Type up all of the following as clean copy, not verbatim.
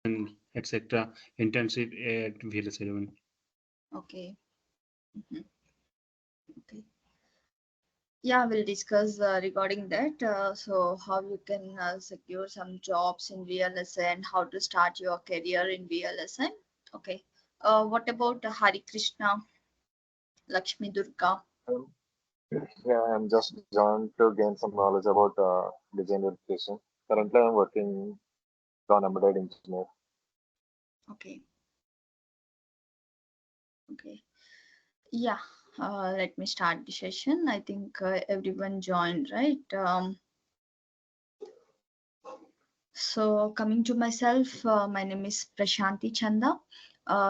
and etc. Internship at VLSI. Okay. Mhm. Okay. Yeah, we'll discuss regarding that. So how you can secure some jobs in VLSI and how to start your career in VLSI. Okay. What about Hari Krishna, Lakshmi Durga? Um, yeah, I'm just joined to gain some knowledge about design verification. Currently, I'm working on embedded engineer. Okay. Okay. Yeah. Let me start the session. I think everyone joined, right? So coming to myself, my name is Prashanti Chanda.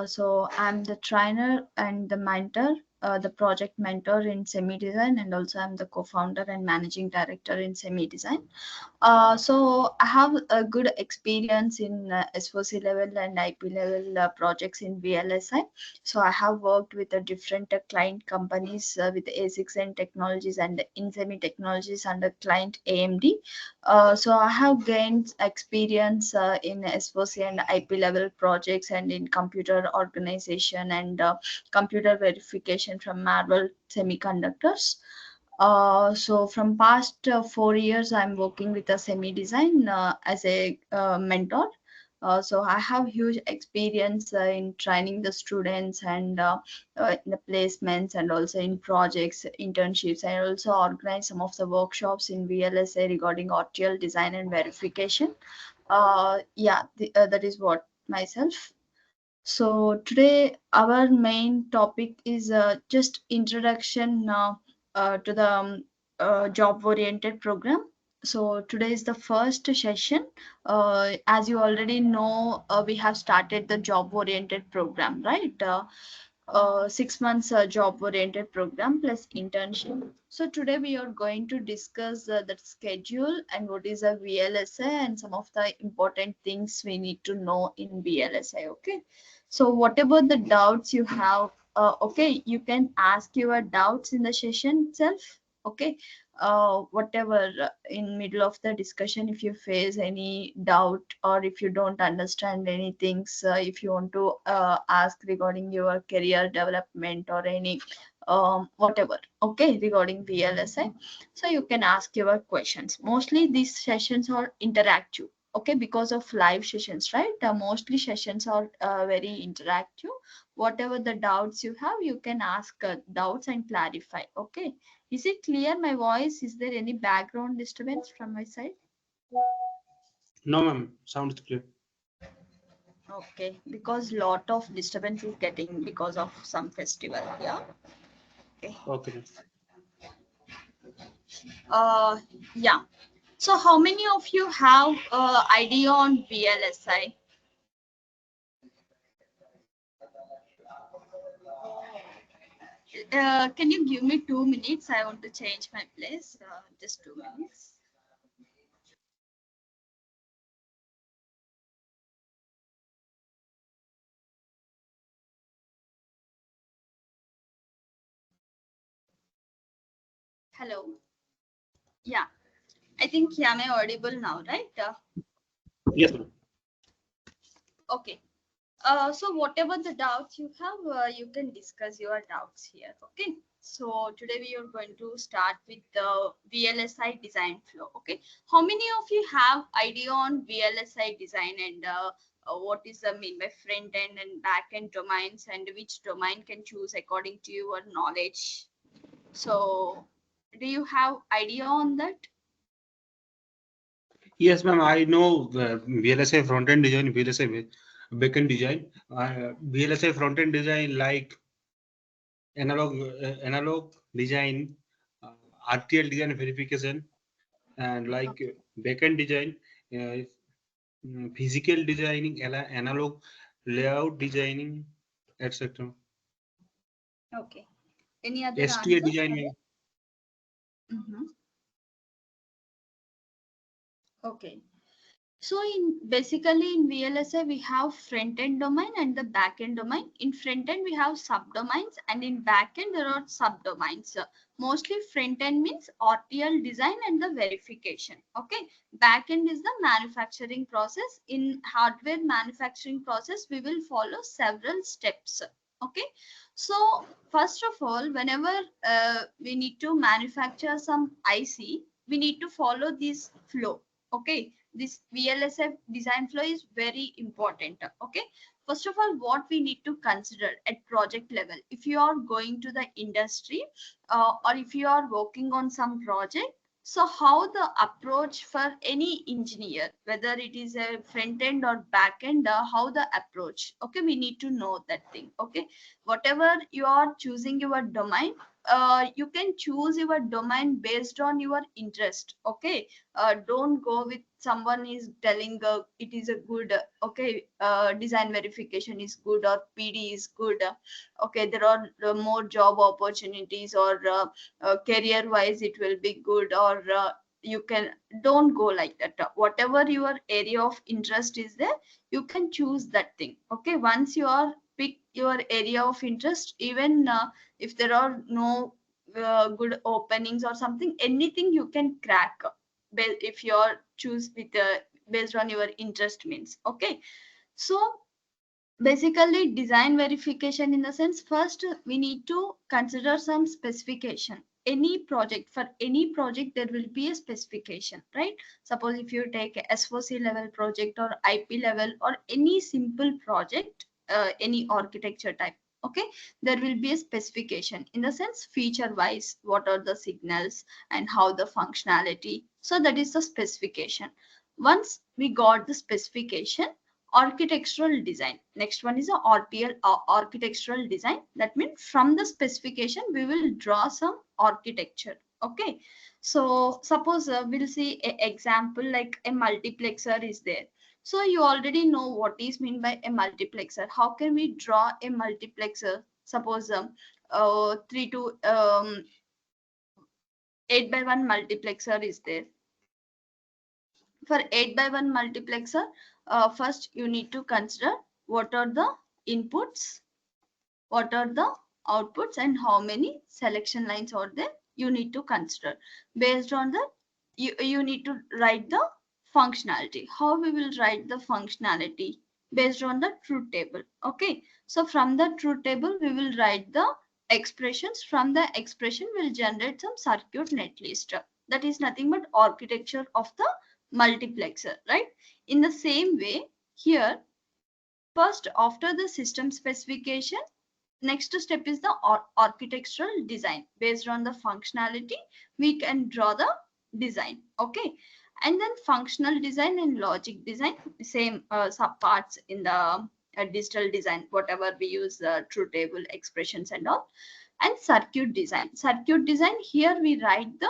So I'm the trainer and the mentor, the project mentor in Semi Design, and also I'm the co-founder and managing director in Semi Design. So I have a good experience in SOC level and IP level projects in VLSI. So I have worked with the different client companies with ASICs and technologies and in semi technologies under client AMD. So I have gained experience in SOC and IP level projects and in computer organization and computer verification from Marvel Semiconductors. So from past 4 years, I'm working with a semi design as a mentor. So I have huge experience in training the students and in the placements and also in projects, internships. I also organize some of the workshops in VLSA regarding RTL design and verification. That is what myself. So today our main topic is just introduction to the job-oriented program. So today is the first session. As you already know, we have started the job-oriented program, right? 6 months job-oriented program plus internship. So today we are going to discuss the schedule and what is a VLSI and some of the important things we need to know in VLSI. Okay. So whatever the doubts you have, okay, you can ask your doubts in the session itself. Okay. Whatever in middle of the discussion, if you face any doubt or if you don't understand anything, if you want to ask regarding your career development or any whatever, okay, regarding VLSI, so you can ask your questions. Mostly these sessions are interactive, okay, because of live sessions, right? Mostly sessions are very interactive. Whatever the doubts you have, you can ask doubts and clarify. Okay, is it clear my voice? Is there any background disturbance from my side? No, ma'am. Sounds clear. Okay, because lot of disturbance is getting because of some festival. Yeah. Okay. Okay, ma'am. Uh, yeah. So how many of you have idea on VLSI? Can you give me 2 minutes? I want to change my place. Just 2 minutes. Hello. Yeah. I think yeah, am I audible now, right? Yes, ma'am. Okay. So whatever the doubts you have, you can discuss your doubts here. Okay. So today we are going to start with the VLSI design flow. Okay. How many of you have idea on VLSI design and what is the mean by front end and back end domains and which domain can choose according to your knowledge? So do you have idea on that? Yes, ma'am. I know the VLSI front-end design, VLSI back-end design. VLSI front-end design like analog design, uh, RTL design verification, and like back-end design, uh, physical designing, analog layout designing, etc. Okay. Any other STA answer? designing. Mm-hmm. Okay. So basically in VLSI we have front end domain and the back end domain. In front end we have subdomains, and in back end there are subdomains. Mostly front end means RTL design and the verification. Okay, back end is the manufacturing process. In hardware manufacturing process we will follow several steps. Okay, so first of all, whenever we need to manufacture some IC, we need to follow this flow. Okay, this VLSI design flow is very important. Okay, first of all, what we need to consider at project level, if you are going to the industry or if you are working on some project, so how the approach for any engineer, whether it is a front end or back end, how the approach. Okay, we need to know that thing. Okay, whatever you are choosing your domain, you can choose your domain based on your interest. Okay, don't go with someone is telling it is a good design verification is good or PD is good. Okay, there are more job opportunities, or career wise it will be good, or you can, don't go like that. Whatever your area of interest is there, you can choose that thing. Okay, once you are pick your area of interest, even if there are no good openings or something, anything you can crack if you're choose with based on your interest means. Okay, so basically design verification in the sense, first we need to consider some specification. Any project, for any project there will be a specification, right? Suppose if you take a SOC level project or IP level or any simple project, any architecture type. Okay, there will be a specification in the sense feature wise, what are the signals and how the functionality. So that is the specification. Once we got the specification, architectural design, next one is a RTL, architectural design. That means from the specification we will draw some architecture. Okay, so suppose we'll see a example like a multiplexer is there. So you already know what is mean by a multiplexer. How can we draw a multiplexer? Suppose 3 to 8 by 1 multiplexer is there. For 8 by 1 multiplexer, first you need to consider what are the inputs, what are the outputs, and how many selection lines are there. You need to consider. Based on that, you need to write the functionality. How we will write the functionality? Based on the truth table. Okay, so from the truth table we will write the expressions. From the expression we'll generate some circuit netlist. That is nothing but architecture of the multiplexer, right? In the same way here, first after the system specification, next step is the architectural design. Based on the functionality we can draw the design. Okay, and then functional design and logic design, same sub parts in the digital design, whatever we use truth table expressions and all. And circuit design, circuit design, here we write the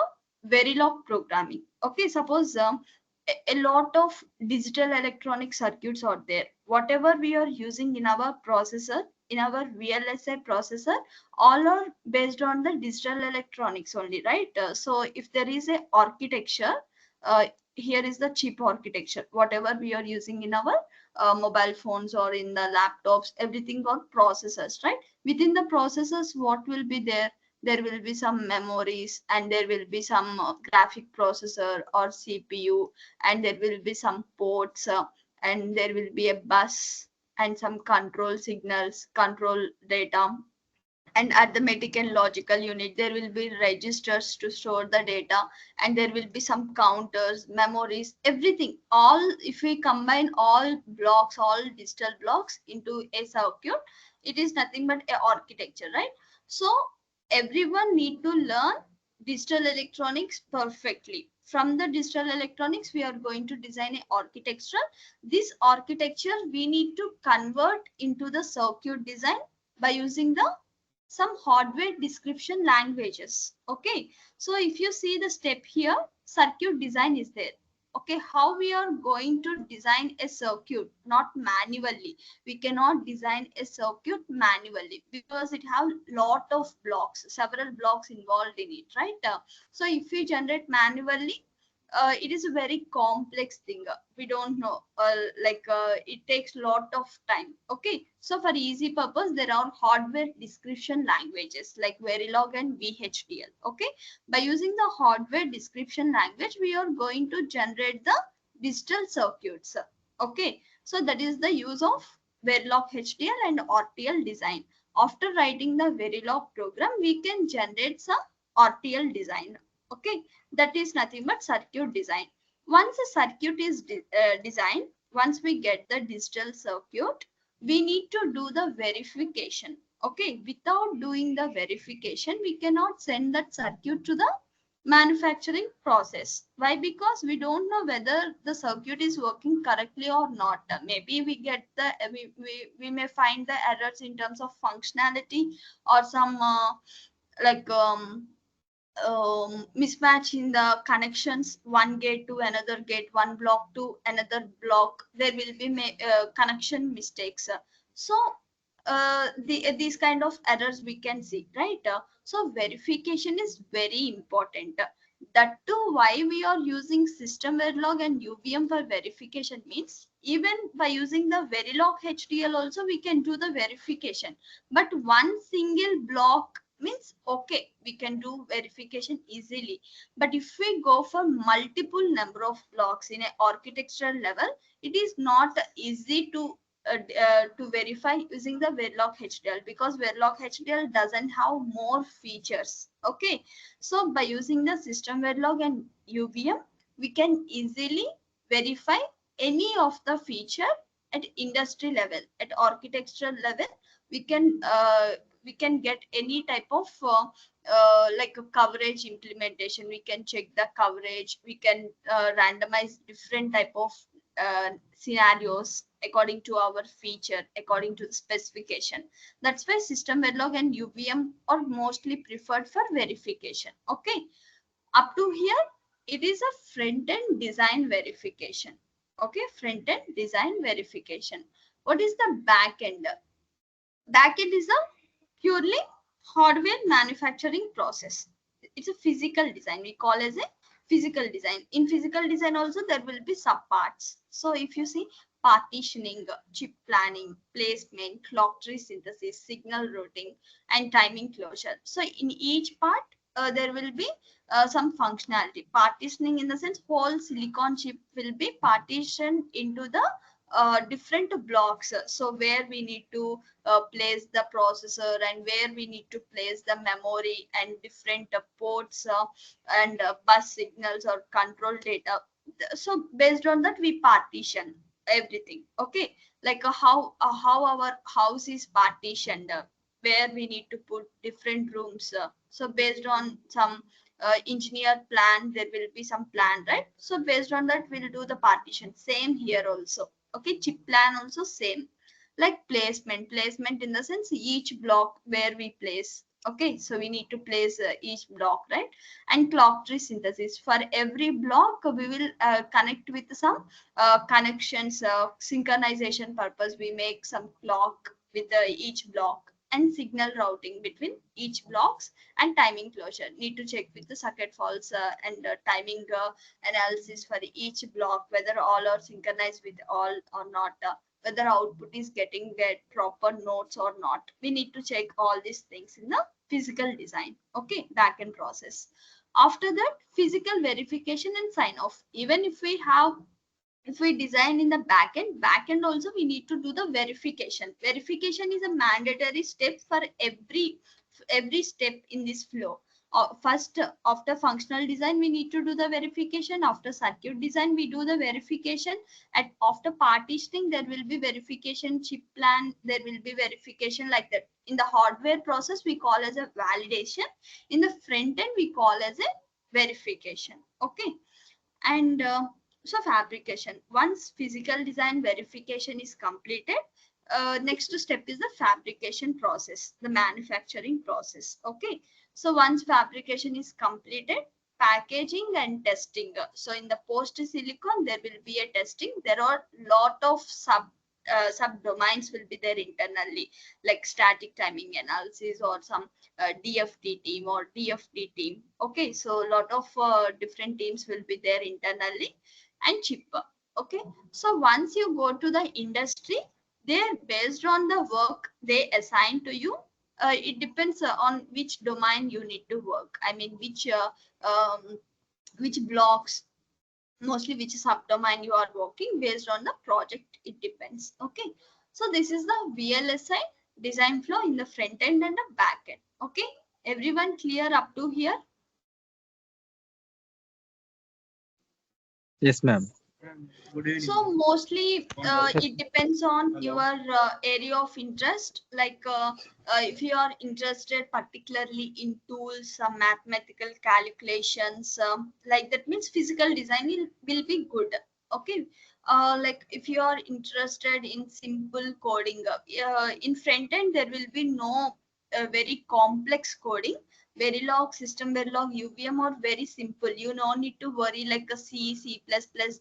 Verilog programming. Okay, suppose a lot of digital electronic circuits are there. Whatever we are using in our processor, in our VLSI processor, all are based on the digital electronics only, right? So if there is a architecture, uh, here is the chip architecture. Whatever we are using in our mobile phones or in the laptops, everything got processors, right? Within the processors, what will be there? There will be some memories, and there will be some graphic processor or CPU, and there will be some ports, and there will be a bus and some control signals, control data. And arithmetic and logical unit, there will be registers to store the data, and there will be some counters, memories, everything. All, if we combine all blocks, all digital blocks into a circuit, it is nothing but a architecture, right? So everyone need to learn digital electronics perfectly. From the digital electronics we are going to design a architecture. This architecture we need to convert into the circuit design by using the some hardware description languages. Okay, so if you see the step here, circuit design is there. Okay, how we are going to design a circuit, not manually. We cannot design a circuit manually because it have lot of blocks, several blocks involved in it, right? So if we generate manually, it is a very complex thing. We don't know, it takes lot of time. Okay, so for easy purpose, there are hardware description languages like Verilog and VHDL. Okay, by using the hardware description language, we are going to generate the digital circuits. Okay, so that is the use of Verilog HDL and RTL design. After writing the Verilog program, we can generate some RTL design. Okay, that is nothing but circuit design. Once a circuit is designed, once we get the digital circuit, we need to do the verification. Okay, without doing the verification, we cannot send that circuit to the manufacturing process. Why? Because we don't know whether the circuit is working correctly or not. Maybe we get the we may find the errors in terms of functionality, or some like mismatch in the connections, one gate to another gate, one block to another block. There will be connection mistakes. So these kind of errors we can see, right? So verification is very important. That too, why we are using SystemVerilog and UVM for verification means, even by using the Verilog HDL also we can do the verification. But one single block means okay, we can do verification easily. But if we go for multiple number of blocks in a architectural level, it is not easy to verify using the Verilog HDL, because Verilog HDL doesn't have more features. Okay, so by using the SystemVerilog and UVM, we can easily verify any of the feature at industry level, at architectural level. We can get any type of like a coverage implementation. We can check the coverage. We can randomize different type of scenarios according to our feature, according to the specification. That's why SystemVerilog and UVM are mostly preferred for verification. Okay, up to here, it is a front-end design verification. Okay, front-end design verification. What is the back-end? Back-end is a purely hardware manufacturing process. It's a physical design. We call as a physical design. In physical design also there will be subparts. So if you see partitioning, chip planning, placement, clock tree synthesis, signal routing, and timing closure. So in each part there will be some functionality. Partitioning in the sense whole silicon chip will be partitioned into the different blocks. So where we need to place the processor, and where we need to place the memory and different ports and bus signals or control data. So based on that we partition everything. Okay, like how our house is partitioned, where we need to put different rooms. So based on some engineer plan, there will be some plan, right? So based on that we'll do the partition. Same here also. Okay, chip plan also same. Like placement in the sense each block where we place. Okay, so we need to place each block, right? And clock tree synthesis, for every block we will connect with some connections, synchronization purpose. We make some clock with each block, and signal routing between each blocks, and timing closure. Need to check with the circuit faults and timing analysis for each block, whether all are synchronized with all or not, whether output is get proper nodes or not. We need to check all these things in the physical design. Okay, backend process. After that, physical verification and sign off. Even if we design in the backend also we need to do the verification. Verification is a mandatory step for every step in this flow. First, after functional design we need to do the verification. After circuit design we do the verification. After partitioning there will be verification. Chip plan, there will be verification, like that. In the hardware process we call as a validation. In the front end we call as a verification. Okay, and so fabrication. Once physical design verification is completed, next step is the fabrication process, the manufacturing process. Okay, so once fabrication is completed, packaging and testing. So in the post silicon there will be a testing. There are lot of subdomains will be there internally, like static timing analysis or some DFT team or DFD team. Okay, so a lot of different teams will be there internally and chip. Okay, so once you go to the industry, they're based on the work they assign to you. It depends on which domain you need to work. I mean, which blocks, mostly which subdomain you are working based on the project. It depends. Okay, so this is the VLSI design flow in the front end and the back end. Okay, everyone clear up to here? Yes, ma'am. Good evening. So mostly it depends on your area of interest. Like if you are interested particularly in tools, some mathematical calculations, like that means physical design will be good. Okay. Like if you are interested in simple coding, in front end there will be no very complex coding. Verilog, SystemVerilog, UVM are very simple. You no need to worry like a C, C++,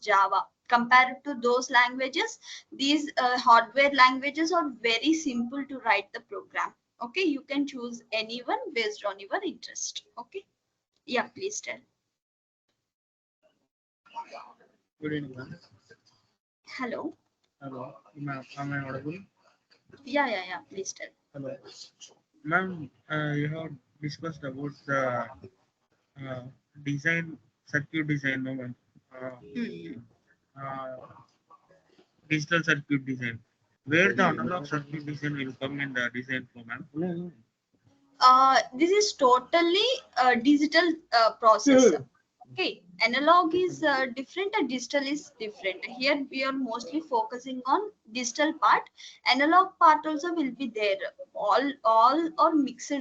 Java. Compared to those languages, these hardware languages are very simple to write the program. Okay, you can choose anyone based on your interest. Okay, yeah, please tell. Good evening, ma'am. Hello. Hello. Am I audible? Yeah, please tell. Hello. Ma'am, you have discussed about the design, circuit design, no, ma'am. Uh, digital circuit design. Where the analog circuit design will come in the design flow, ma'am? This is totally a digital process. Okay, analog is different and digital is different. Here we are mostly focusing on digital part. Analog part also will be there. All are mixed.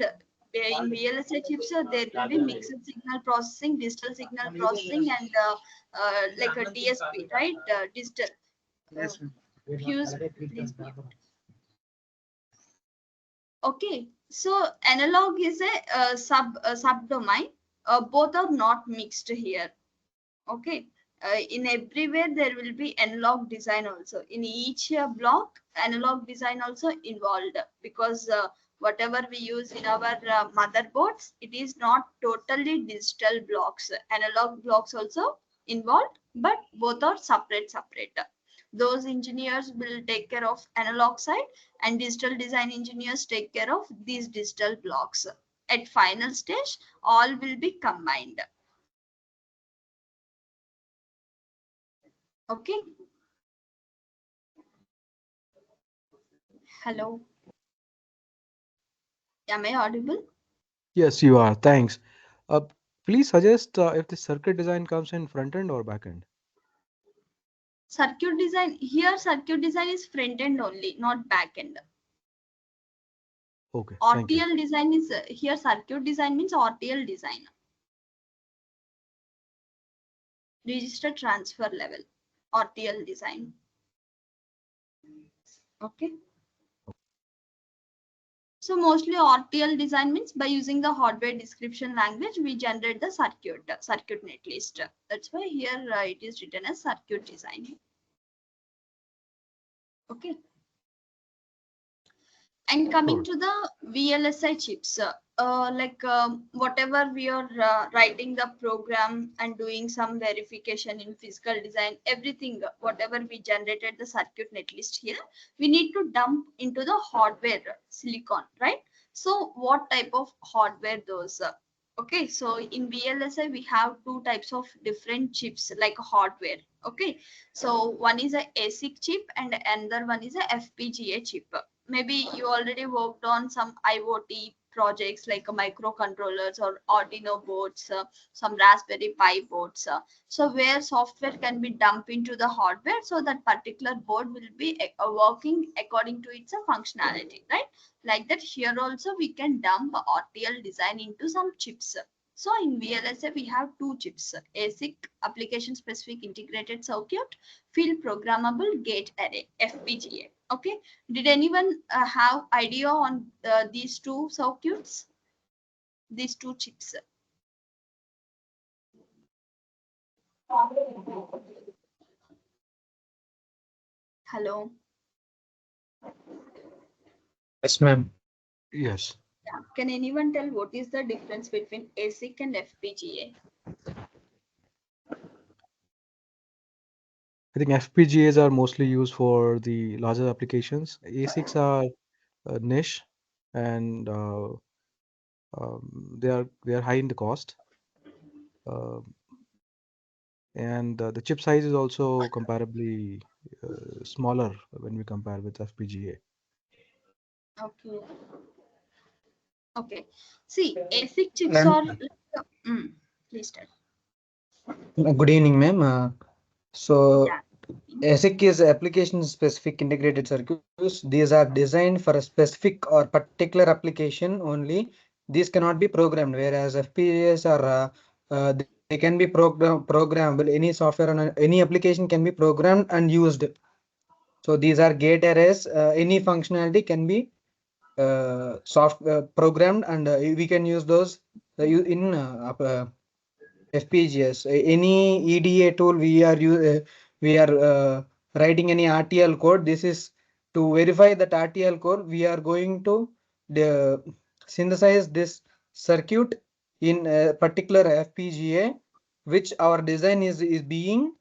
In VLSI chips, there will be mixed signal processing, digital signal processing, and like a DSP, right? Digital. Yes, ma'am. Fuse, please mute. Okay, so analog is a subdomain. Both are not mixed here. Okay, in everywhere there will be analog design also. In each block, analog design also involved, because whatever we use in our motherboards, it is not totally digital blocks. Analog blocks also involved, but both are separate. Those engineers will take care of analog side, and digital design engineers take care of these digital blocks. At final stage, all will be combined. Okay. Hello. Am I audible? Yes, you are. Thanks. Uh, Please suggest if the circuit design comes in front end or back end. Circuit design, here circuit design is front end only, not back end. Okay, thank you. RTL design is here, circuit design means RTL design. Register transfer level, RTL design. Okay. So mostly RTL design means by using the hardware description language, we generate the circuit netlist. That's why here it is written as circuit design. Okay. And coming to the VLSI chips, whatever we are writing the program and doing some verification in physical design, everything, whatever we generated the circuit netlist here, we need to dump into the hardware silicon, right? So what type of hardware those? Okay, so in VLSI we have two types of different chips like hardware. Okay, so one is a ASIC chip and another one is a FPGA chip. Maybe you already worked on some IoT projects like microcontrollers or Arduino boards, some Raspberry Pi boards. So where software can be dumped into the hardware, so that particular board will be working according to its functionality, right? Like that, here also we can dump RTL design into some chips. So in VLSI, we have two chips, ASIC, application specific integrated circuit, field programmable gate array, FPGA. Okay, did anyone have idea on these two circuits, these two chips? Hello. Yes, ma'am. Yes. Yeah. Can anyone tell what is the difference between ASIC and FPGA? I think FPGAs are mostly used for the larger applications. ASICs are niche, and they are high in the cost. Uh, and the chip size is also comparably smaller when we compare with FPGA. Okay. Okay. See, ASIC chips Ma'am, are like, please tell. good evening, ma'am. So Yeah. ASIC is application specific integrated circuits. These are designed for a specific or particular application only. These cannot be programmed, whereas FPGAs are they can be programmable. Any software on any application can be programmed and used. So these are gate arrays. Any functionality can be programmed, and we can use those in FPGAs. Any EDA tool we are writing any RTL code. This is to verify that RTL code. We are going to synthesize this circuit in a particular FPGA, which our design is being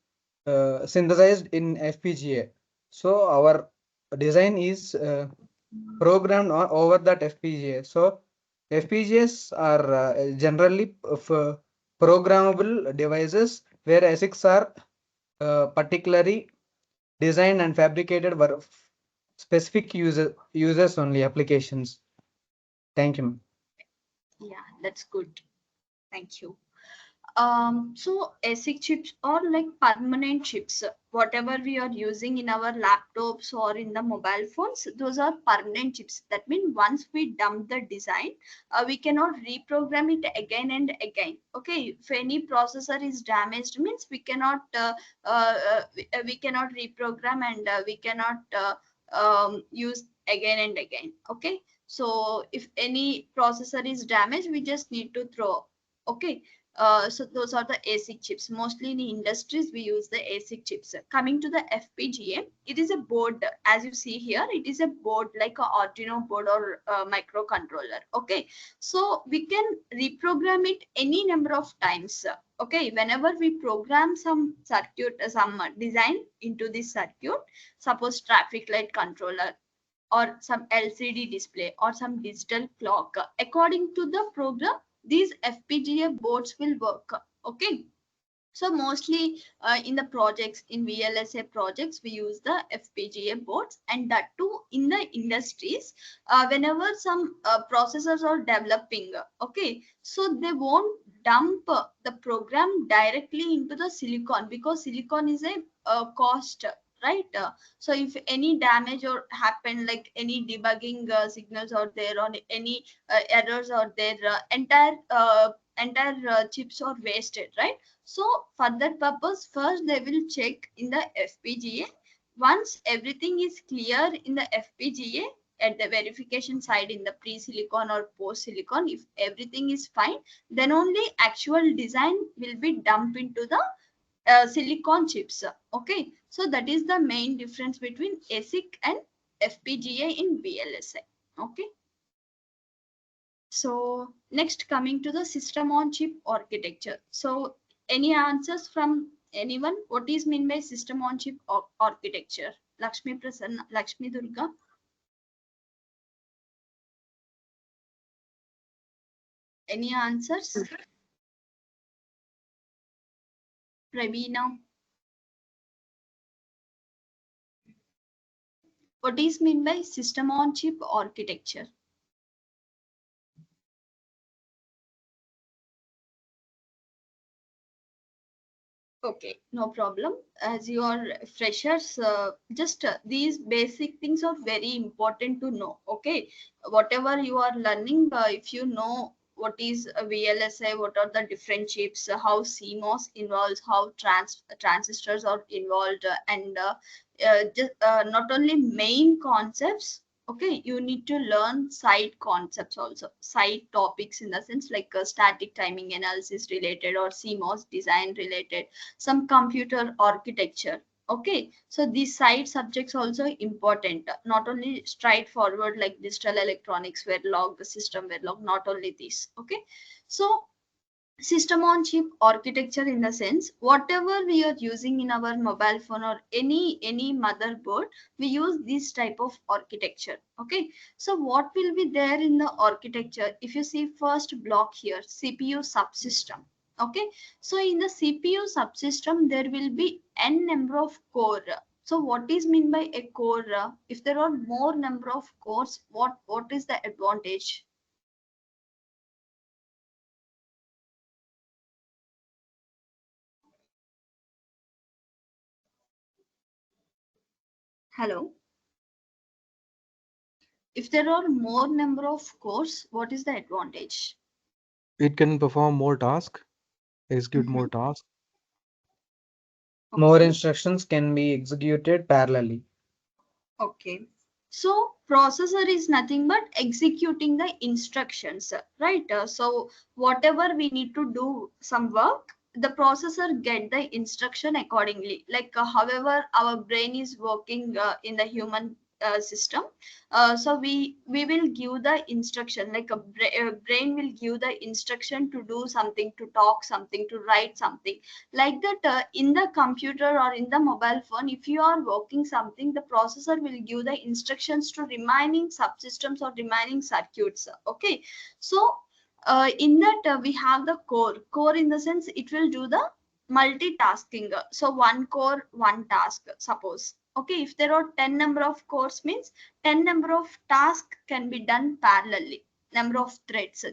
synthesized in FPGA. So our design is programmed over that FPGA. So FPGAs are generally programmable devices, where ASICs are particularly designed and fabricated for specific users only applications. Thank you, ma'am. Yeah, that's good. Thank you. So ASIC chips are like permanent chips. Whatever we are using in our laptops or in the mobile phones, those are permanent chips. That means once we dump the design, we cannot reprogram it again and again. Okay, if any processor is damaged, means we cannot reprogram, and we cannot use again and again. Okay, so if any processor is damaged, we just need to throw. Okay, so those are the ASIC chips. Mostly in industries, we use the ASIC chips. Coming to the FPGA, it is a board. As you see here, it is a board like a Arduino board or a microcontroller. Okay, so we can reprogram it any number of times. Okay, whenever we program some circuit, some design into this circuit, suppose traffic light controller or some LCD display or some digital clock. According to the program, these FPGA boards will work. Okay. So mostly in the projects, in VLSI projects, we use the FPGA boards, and that too in the industries. Whenever some processors are developing, okay, so they won't dump the program directly into the silicon, because silicon is a cost, right? So if any damage or happen, like any debugging signals are there, or any errors are there, entire chips are wasted, right? So for that purpose, first they will check in the FPGA. Once everything is clear in the FPGA, at the verification side in the pre-silicon or post-silicon, if everything is fine, then only actual design will be dumped into the silicon chips. Okay, so that is the main difference between ASIC and FPGA in VLSI. Okay. So next, coming to the system on chip architecture. So any answers from anyone? What is mean by system on chip architecture? Lakshmi Prasanna, Lakshmi Durga. Any answers? Pravina. What is mean by system on chip architecture? Okay, no problem. As you are freshers, just these basic things are very important to know. Okay, whatever you are learning, if you know what is a VLSI, what are the different chips, how CMOS involves, how transistors are involved, and just not only main concepts. Okay, you need to learn side concepts also, side topics, in the sense like static timing analysis related or CMOS design related, some computer architecture. Okay, so these side subjects also important, not only straightforward like digital electronics, Verilog, the system Verilog, not only this. Okay, so system on chip architecture in the sense whatever we are using in our mobile phone or any motherboard, we use this type of architecture. Okay, so what will be there in the architecture? If you see first block here, CPU subsystem. Okay, so in the CPU subsystem there will be n number of core. So what is mean by a core? If there are more number of cores, what is the advantage? Hello. If there are more number of cores, what is the advantage? It can perform more tasks, execute more tasks. More Okay. instructions can be executed parallelly. Okay. So processor is nothing but executing the instructions, right? So whatever we need to do some work, the processor get the instruction accordingly. Like however our brain is working in the human system, so we will give the instruction, like a brain will give the instruction to do something, to talk something, to write something, like that. In the computer or in the mobile phone, if you are working something, the processor will give the instructions to remaining subsystems or remaining circuits. Okay, so in that we have the core in the sense it will do the multitasking. So one core one task, suppose. Okay, if there are 10 number of cores means 10 number of tasks can be done parallelly. Number of threads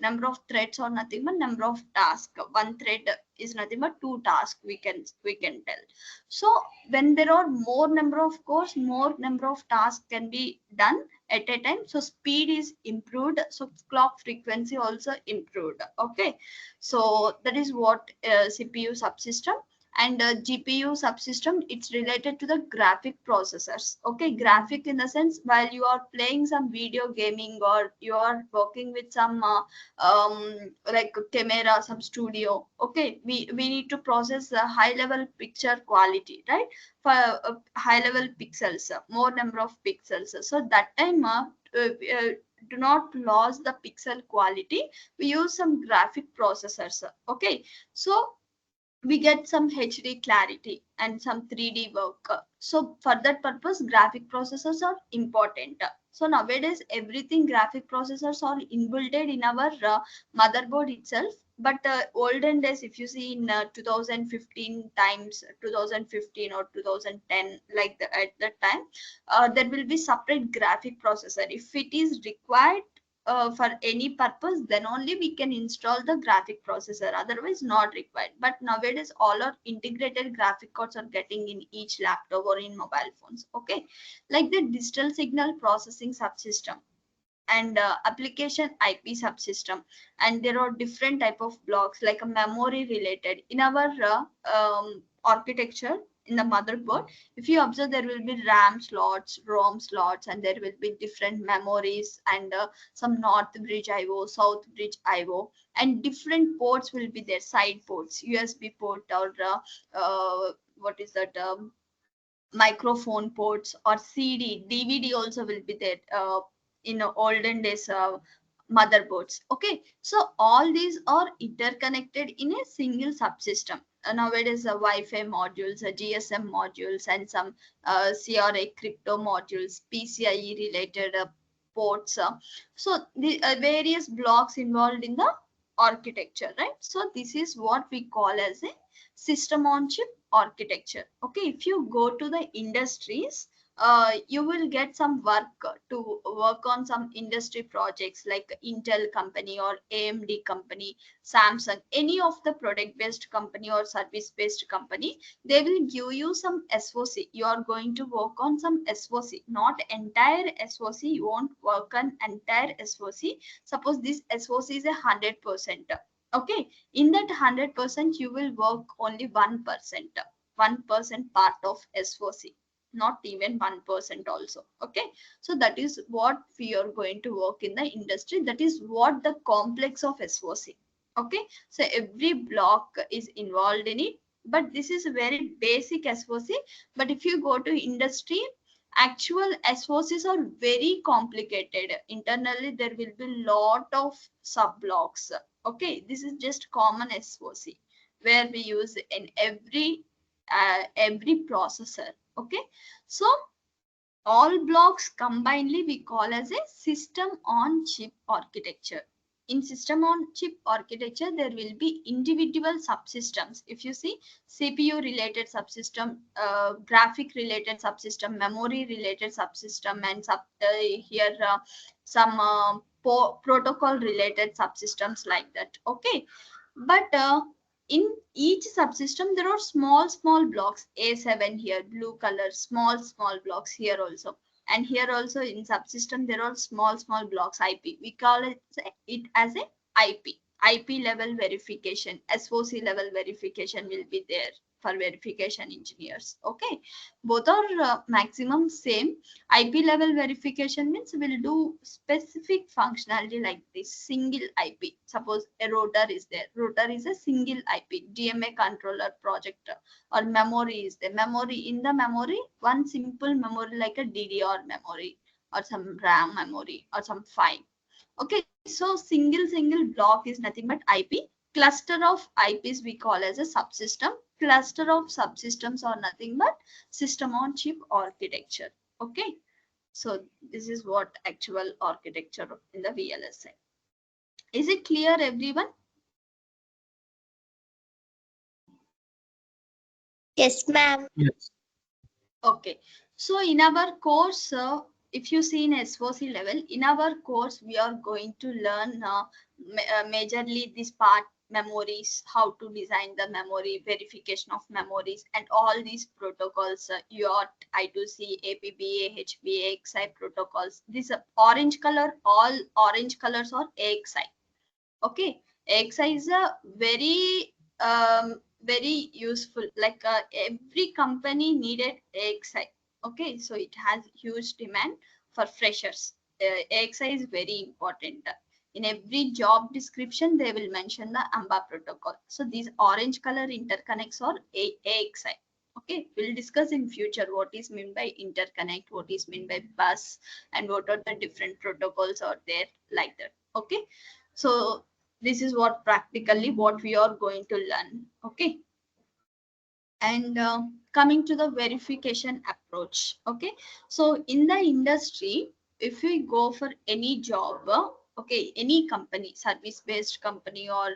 are nothing but number of tasks. One thread is nothing but two tasks, we can tell. So when there are more number of cores, more number of tasks can be done at a time, so speed is improved, so clock frequency also improved. Okay, so that is what CPU subsystem. And GPU subsystem, it's related to the graphic processors. Okay, graphic in the sense while you are playing some video gaming or you are working with some like camera, some studio. Okay, we need to process a high level picture quality, right? For high level pixels, more number of pixels, so that time do not lose the pixel quality, we use some graphic processors. Okay, so we get some HD clarity and some 3D work. So for that purpose, graphic processors are important. So nowadays, everything graphic processors are inbuilt in our motherboard itself. But olden days, if you see in 2015 times, 2015 or 2010, like at that time, there will be separate graphic processor. If it is required for any purpose, then only we can install the graphic processor, otherwise not required. But nowadays all our integrated graphic cards are getting in each laptop or in mobile phones. Okay, like the digital signal processing subsystem and application IP subsystem. And there are different type of blocks, like a memory related in our architecture. In the motherboard, if you observe, there will be RAM slots, ROM slots, and there will be different memories and some north bridge IO, south bridge IO, and different ports will be there, side ports, USB port, or what is that, microphone ports, or CD, DVD also will be there in olden days motherboards. Okay, so all these are interconnected in a single subsystem. Nowadays, Wi-Fi modules, GSM modules, and some CRA crypto modules, PCIe related ports. So the various blocks involved in the architecture, right? So this is what we call as a system on chip architecture. Okay, if you go to the industries, you will get some work to work on some industry projects like Intel company or AMD company, Samsung, any of the product based company or service based company. They will give you some SOC. You are going to work on some SOC, not entire SOC. You won't work on entire SOC. Suppose this SOC is 100%. Okay, in that 100%, you will work only 1%, 1% part of SOC, not even 1% also. Okay, so that is what we are going to work in the industry. That is what the complex of SOC. Okay, so every block is involved in it. but this is a very basic SOC. But if you go to industry, actual SOCs are very complicated. Internally, there will be lot of sub blocks. Okay, this is just common SOC where we use in every processor. Okay, so all blocks combinedly we call as a system on chip architecture. In system on chip architecture, there will be individual subsystems. If you see CPU related subsystem, graphic related subsystem, memory related subsystem, and here some protocol related subsystems like that. Okay, but in each subsystem there are small blocks. A7 here, blue color, small blocks here also, and here also in subsystem there are small blocks. IP, we call it as a IP level verification, SOC level verification will be there for verification engineers. Okay, both are maximum same. IP level verification means we'll do specific functionality like this single IP. Suppose a router is there. Router is a single IP. DMA controller project or memory is the memory. In the memory, one simple memory like a DDR memory or some RAM memory or some file. Okay, so single block is nothing but IP. Cluster of IPs we call as a subsystem. Cluster of subsystems are nothing but system on chip architecture. Okay, so this is what actual architecture in the VLSI. Is it clear, everyone? Yes, ma'am. Yes. Okay, so in our course, if you see in SOC level, in our course, we are going to learn majorly this part, memories, how to design the memory, verification of memories, and all these protocols, UART, I2C, APBA, HBA, AXI protocols. This orange color, all orange colors are AXI. Okay, AXI is a very useful, like every company needed AXI. Okay, so it has huge demand for freshers. AXI is very important. In every job description, they will mention the AMBA protocol. So these orange color interconnects are AXI. Okay, we'll discuss in future what is meant by interconnect, what is meant by bus, and what are the different protocols are there like that. Okay, so this is what practically what we are going to learn. Okay, and coming to the verification approach. Okay, so in the industry, if we go for any job, okay, any company, service based company or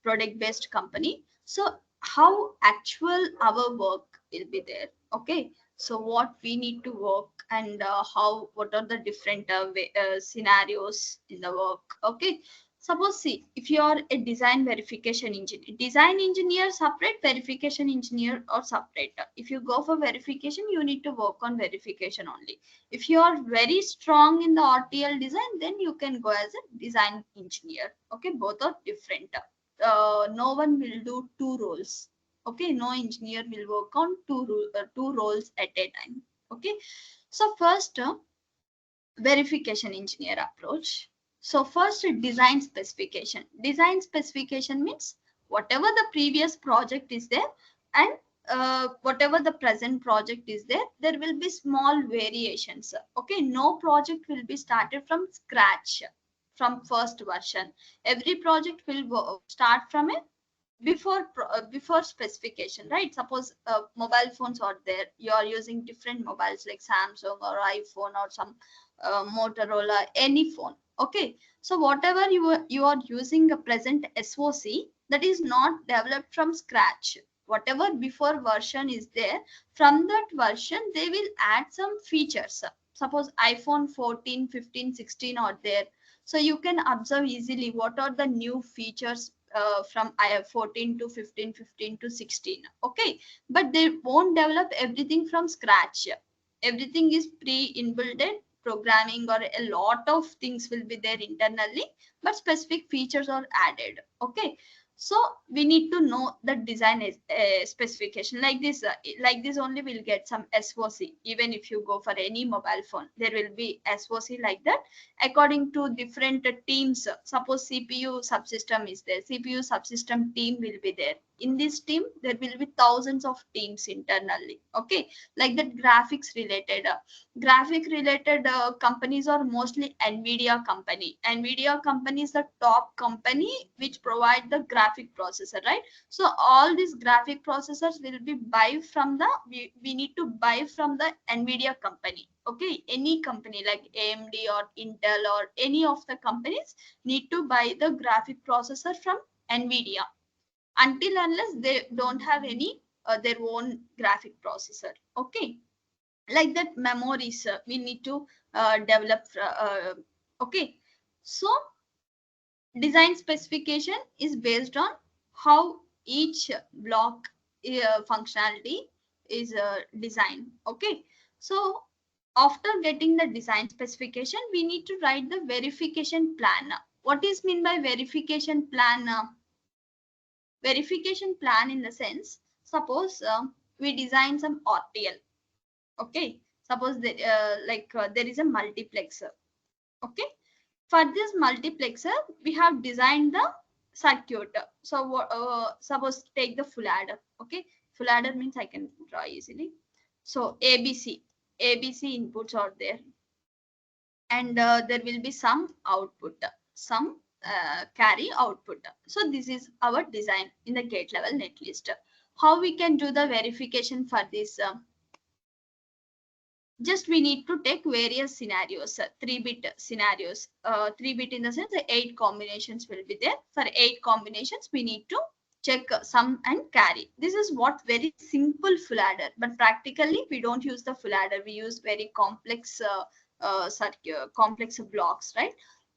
product based company, so how actual our work will be there. Okay, so what we need to work and what are the different scenarios in the work. Okay, suppose see, if you are a design engineer separate, verification engineer or separate. If you go for verification, you need to work on verification only. If you are very strong in the RTL design, then you can go as a design engineer. Okay, both are different. No one will do two roles. Okay, no engineer will work on two roles at a time. Okay, so first verification engineer approach. So first design specification. Design specification means whatever the previous project is there and whatever the present project is there, there will be small variations. Okay, no project will be started from scratch from first version. Every project will start from a before specification, right? Suppose mobile phones are there, you are using different mobiles like Samsung or iPhone or some Motorola, any phone. Okay, so whatever you are using a present SOC, that is not developed from scratch. Whatever before version is there, from that version they will add some features. Suppose iPhone 14, 15, 16 are there, so you can observe easily what are the new features from 14 to 15, 15 to 16. Okay, but they won't develop everything from scratch. Everything is pre-inbuilt programming, or a lot of things will be there internally, but specific features are added. Okay, so we need to know the design is specification like this. Like this only we'll get some SOC. Even if you go for any mobile phone, there will be SOC like that according to different teams. Suppose CPU subsystem is there, CPU subsystem team will be there. In this team, there will be thousands of teams internally. Okay, like that graphics related. Graphic related companies are mostly NVIDIA company. NVIDIA company is the top company which provide the graphic processor, right? So all these graphic processors will be buy from the, we need to buy from the NVIDIA company. Okay, any company like AMD or Intel or any of the companies need to buy the graphic processor from NVIDIA until unless they don't have any their own graphic processor. Okay, like that memories we need to develop. Okay, so design specification is based on how each block functionality is designed. Okay, so after getting the design specification, we need to write the verification plan. What is mean by verification plan? Verification plan in the sense, suppose we design some RTL. Okay, suppose that there is a multiplexer. Okay, for this multiplexer we have designed the circuit. So suppose take the full adder. Okay, full adder means I can draw easily. So ABC inputs are there, and there will be some output, some carry output. So this is our design in the gate level netlist. How we can do the verification for this? Just we need to take various scenarios, 3-bit scenarios. 3-bit in the sense 8 combinations will be there. For 8 combinations, we need to check sum and carry. This is what very simple full adder, but practically we don't use the full adder. We use very complex circuit, complex blocks, right?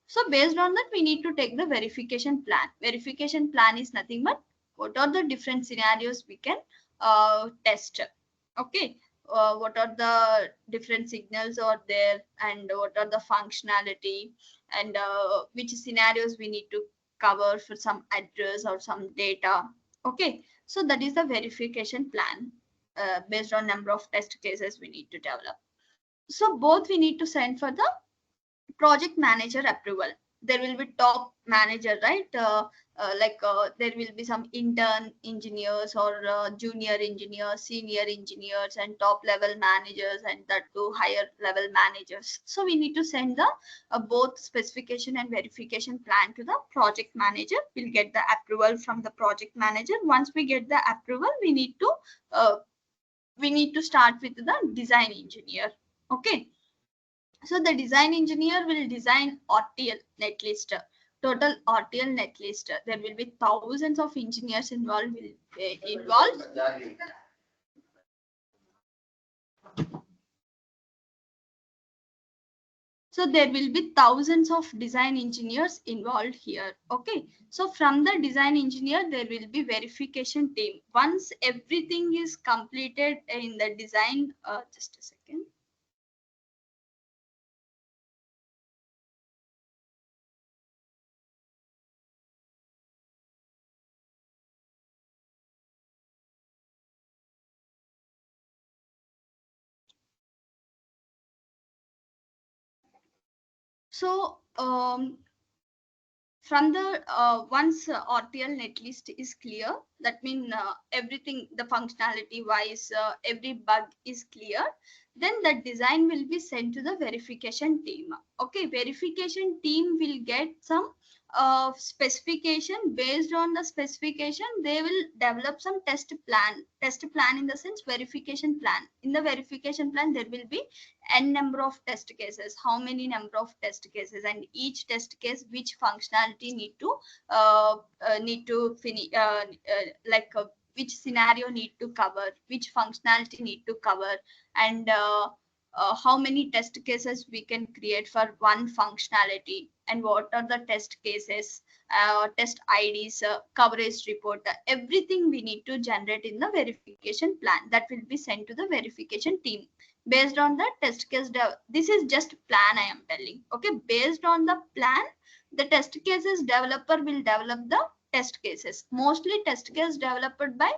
So based on that, we need to take the verification plan. Verification plan is nothing but what are the different scenarios we can test. Okay, what are the different signals are there, and what are the functionality, and which scenarios we need to cover for some address or some data. Okay, so that is the verification plan based on number of test cases we need to develop. So both we need to send for the project manager approval. There will be top manager, right? There will be some intern engineers or junior engineers, senior engineers, and top level managers, and that to higher level managers. So we need to send the both specification and verification plan to the project manager. We'll get the approval from the project manager. Once we get the approval, we need to start with the design engineer. Okay, so the design engineer will design RTL netlist, total RTL netlist. There will be thousands of engineers involved. So there will be thousands of design engineers involved here. Okay, so from the design engineer, there will be verification team. Once everything is completed in the design, just a second. So from the once RTL netlist is clear, that means everything, the functionality wise, every bug is clear, then the design will be sent to the verification team. Okay, verification team will get some specification. Based on the specification, they will develop some test plan in the sense verification plan. In the verification plan, there will be n number of test cases, how many number of test cases, and each test case which functionality need to finish, which scenario need to cover, which functionality need to cover, and how many test cases we can create for one functionality, and what are the test cases, test IDs, coverage report. Everything we need to generate in the verification plan. That will be sent to the verification team. Based on the test case, this is just plan I am telling. Okay, based on the plan, the test cases developer will develop the test cases. Mostly test case developed by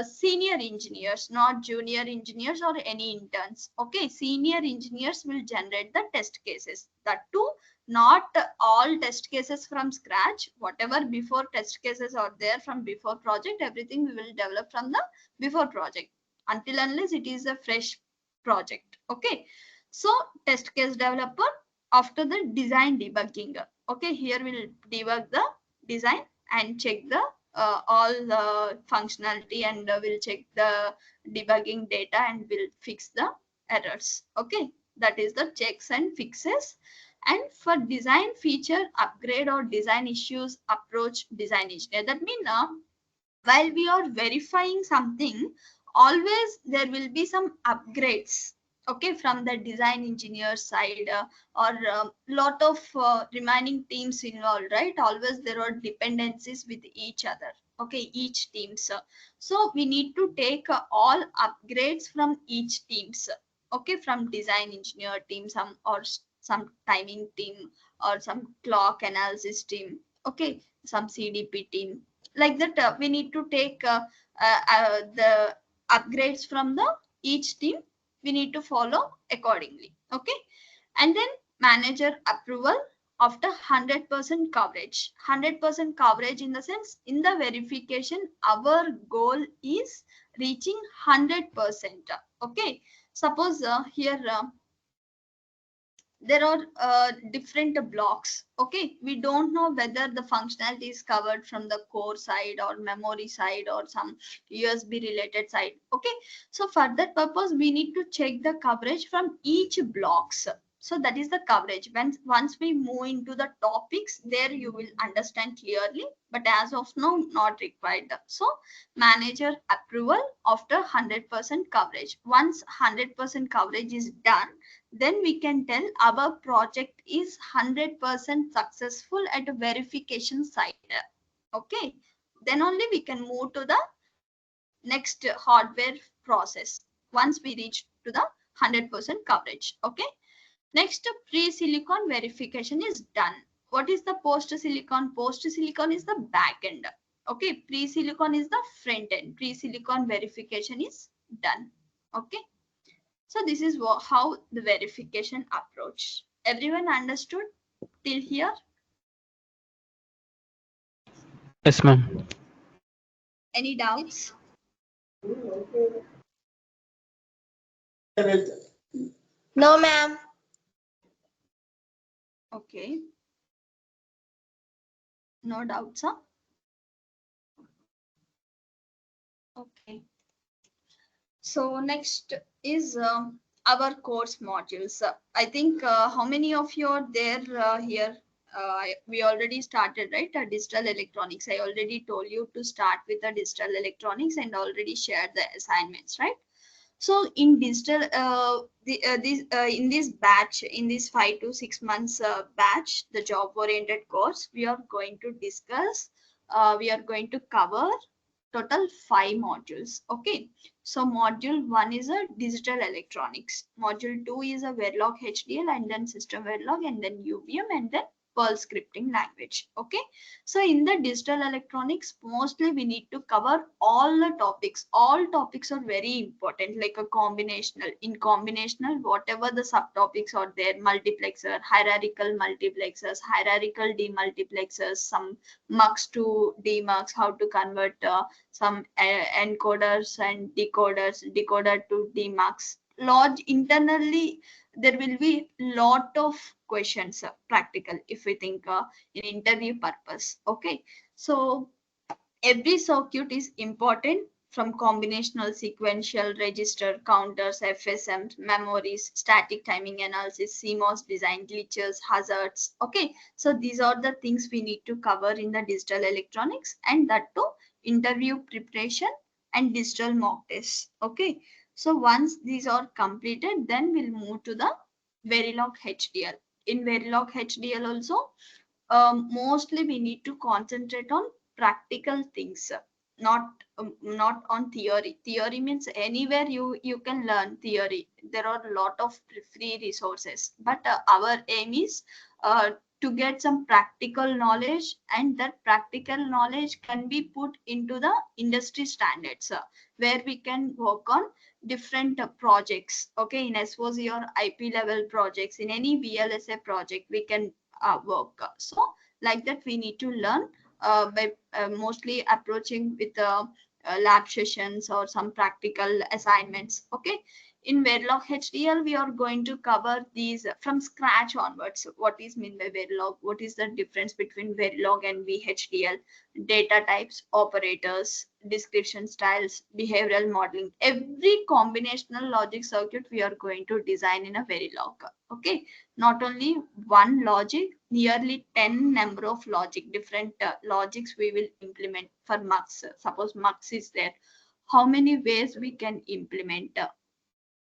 senior engineers, not junior engineers or any interns. Okay, senior engineers will generate the test cases. That too not all test cases from scratch. Whatever before test cases are there from before project, everything we will develop from the before project until unless it is a fresh project. Okay, so test case developer after the design debugging. Okay, here we'll debug the design and check the all the functionality, and we'll check the debugging data and we'll fix the errors. Okay, that is the checks and fixes. And for design feature upgrade or design issues, approach design engineer. That means while we are verifying something, always there will be some upgrades, okay, from the design engineer side, or lot of remaining teams involved, right? Always there are dependencies with each other, okay, each teams. So we need to take all upgrades from each teams, okay, from design engineer team, some or some timing team, or some clock analysis team, okay, some CDP team, like that. We need to take the upgrades from the each team. We need to follow accordingly. Okay, and then manager approval after 100% coverage. 100% coverage in the sense, in the verification our goal is reaching 100%. Okay, suppose here there are different blocks. Okay, we don't know whether the functionality is covered from the core side or memory side or some USB related side. Okay, so for that purpose we need to check the coverage from each blocks. So that is the coverage. Once we move into the topics, there you will understand clearly, but as of now not required. So manager approval after 100% coverage. Once 100% coverage is done, then we can tell our project is 100% successful at a verification side. Okay, then only we can move to the next hardware process once we reach to the 100% coverage. Okay, next pre-silicon verification is done. What is the post-silicon? Post-silicon is the back end. Okay, pre-silicon is the front end. Pre-silicon verification is done. Okay, so this is how the verification approach. Everyone understood till here? Yes, ma'am. Any doubts? No, ma'am. Okay. No doubts, huh? Okay. So next is our course modules. I think how many of you are there here? We already started, right? Digital electronics. I already told you to start with the digital electronics and already shared the assignments, right? So in digital, in this batch, in this 5 to 6 months batch, the job-oriented course, we are going to discuss, we are going to cover total 5 modules. Okay, so module 1 is a digital electronics. Module 2 is a Verilog HDL, and then SystemVerilog, and then UVM, and then Perl scripting language. Okay, so in the digital electronics, mostly we need to cover all the topics. All topics are very important, like a combinational. In combinational, whatever the subtopics are there, multiplexer, hierarchical multiplexers, hierarchical demultiplexers, some mux to demux, how to convert some encoders and decoders, decoder to demux. Large internally, there will be lot of questions practical if we think in interview purpose. Okay, so every circuit is important, from combinational, sequential, register, counters, FSMs, memories, static timing analysis, CMOS design, glitches, hazards. Okay, so these are the things we need to cover in the digital electronics, and that too interview preparation and digital mock tests. Okay, so once these are completed, then we'll move to the Verilog HDL. In Verilog HDL also, mostly we need to concentrate on practical things, not on theory. Theory means anywhere you can learn theory. There are a lot of free resources, but our aim is to get some practical knowledge, and that practical knowledge can be put into the industry standards, where we can work on different projects. Okay, in SOC or IP level projects, in any VLSI project, we can work. So like that we need to learn by mostly approaching with lab sessions or some practical assignments. Okay, in Verilog HDL we are going to cover these from scratch onwards. What is mean by Verilog? What is the difference between Verilog and VHDL? Data types, operators, description styles, behavioral modeling. Every combinational logic circuit we are going to design in a Verilog. Okay, not only one logic, nearly 10 number of logic, different logics we will implement for mux. Suppose mux is there. How many ways we can implement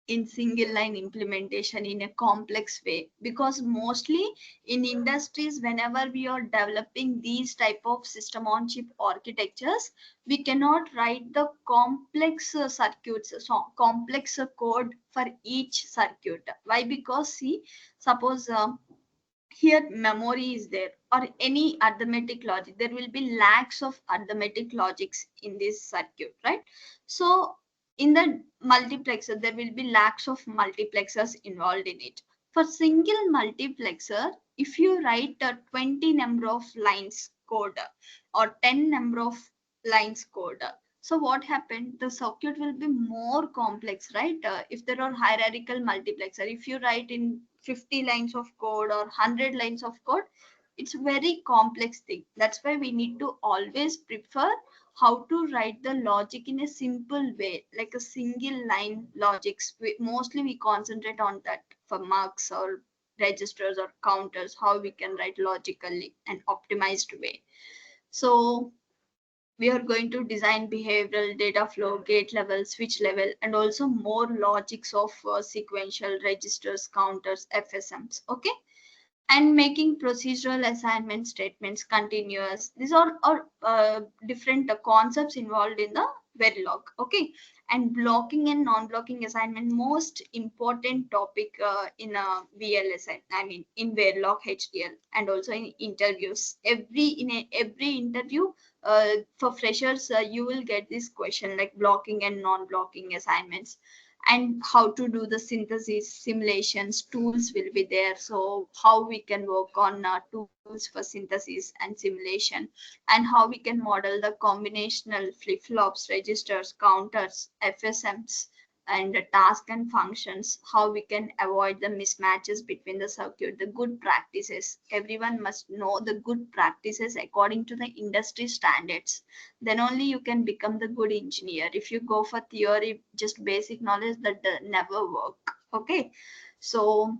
in single line implementation in a complex way? Because mostly in industries, whenever we are developing these type of system on chip architectures, we cannot write the complex circuits, so complex code for each circuit. Why? Because see, suppose here memory is there or any arithmetic logic, there will be lakhs of arithmetic logics in this circuit, right? So in the multiplexer there will be lakhs of multiplexers involved in it. For single multiplexer, if you write a 20 number of lines code or 10 number of lines code, so what happened, the circuit will be more complex, right? If there are hierarchical multiplexer, if you write in 50 lines of code or 100 lines of code, it's very complex thing. That's why we need to always prefer how to write the logic in a simple way, like a single line logics. Mostly we concentrate on that for marks or registers or counters, how we can write logically and optimized way. So we are going to design behavioral, data flow, gate level, switch level, and also more logics of sequential registers, counters, FSMs. Okay, and making procedural assignment statements continuous. These are different concepts involved in the Verilog. Okay, and blocking and non-blocking assignment, most important topic in a VLSI. I mean in Verilog HDL, and also in interviews. Every interview for freshers, you will get this question like blocking and non-blocking assignments, and how to do the synthesis simulations tools will be there. So how we can work on tools for synthesis and simulation, and how we can model the combinational flip-flops, registers, counters, FSMs, and the task and functions, how we can avoid the mismatches between the circuit, the good practices. Everyone must know the good practices according to the industry standards. Then only you can become the good engineer. If you go for theory, just basic knowledge, that never work. Okay, so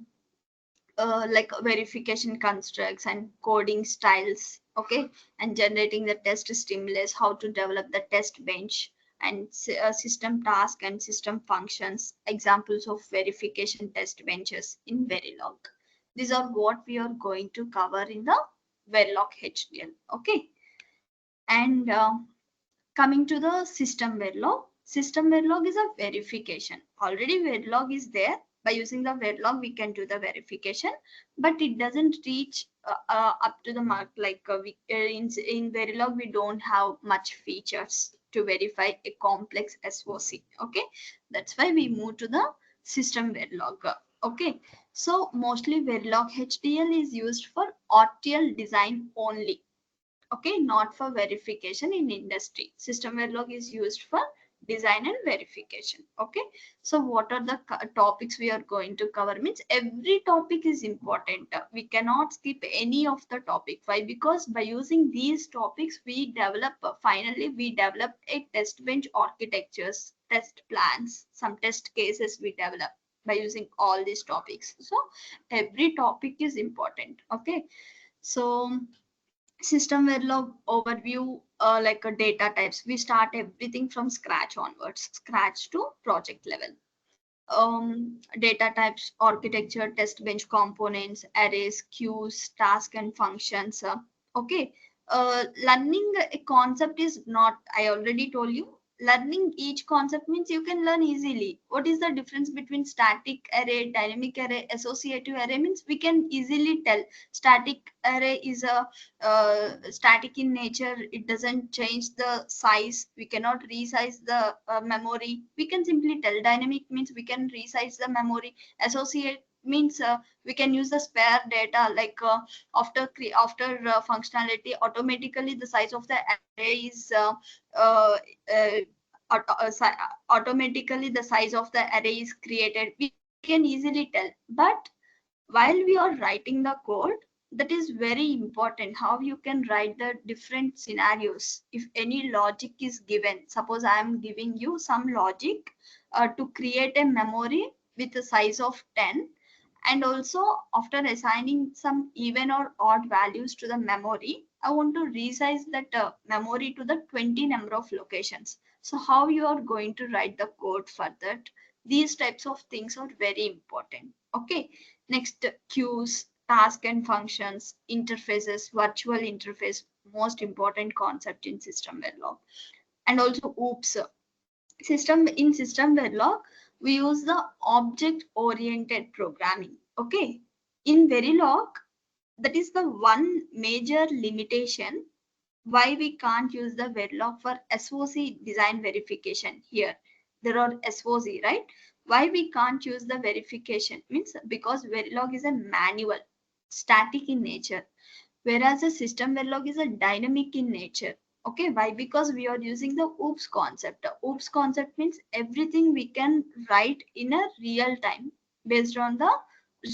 like verification constructs and coding styles. Okay, and generating the test stimulus, how to develop the test bench, and system task and system functions, examples of verification test benches in Verilog. These are what we are going to cover in the Verilog HDL. Okay, and coming to the SystemVerilog. SystemVerilog is a verification. Already Verilog is there. By using the Verilog, we can do the verification, but it doesn't reach up to the mark. Like in Verilog, we don't have much features to verify a complex SOC. Okay, that's why we move to the SystemVerilog. Okay, so mostly Verilog HDL is used for RTL design only. Okay, not for verification in industry. SystemVerilog is used for design and verification. Okay, so what are the topics we are going to cover? Means every topic is important. We cannot skip any of the topic. Why? Because by using these topics, we develop finally we develop a test bench architectures, test plans, some test cases we develop by using all these topics. So every topic is important. Okay, so SystemVerilog overview, like a data types. We start everything from scratch onwards, scratch to project level. Data types, architecture, test bench components, arrays, queues, task and functions. Okay, learning a concept is not, I already told you, learning each concept means you can learn easily. What is the difference between static array, dynamic array, associative array? Means we can easily tell. Static array is a static in nature. It doesn't change the size. We cannot resize the memory. We can simply tell. Dynamic means we can resize the memory. Associative means we can use the spare data, like after functionality, automatically the size of the array is uh, uh, automatically the size of the array is created. We can easily tell. But while we are writing the code, that is very important how you can write the different scenarios. If any logic is given, suppose I am giving you some logic to create a memory with a size of 10, and also after assigning some even or odd values to the memory, I want to resize that memory to the 20 number of locations. So how you are going to write the code for that? These types of things are very important. Okay, next, queues, task and functions, interfaces, virtual interface, most important concept in SystemVerilog. And also OOPS. SystemVerilog, we use the object oriented programming. Okay, in Verilog, that is the one major limitation why we can't use the Verilog for SOC design verification. Here there are SOC, right? Why we can't use the verification means because Verilog is a manual, static in nature, whereas a SystemVerilog is a dynamic in nature. Okay, why? Because we are using the OOPS concept. The OOPS concept means everything we can write in a real time. Based on the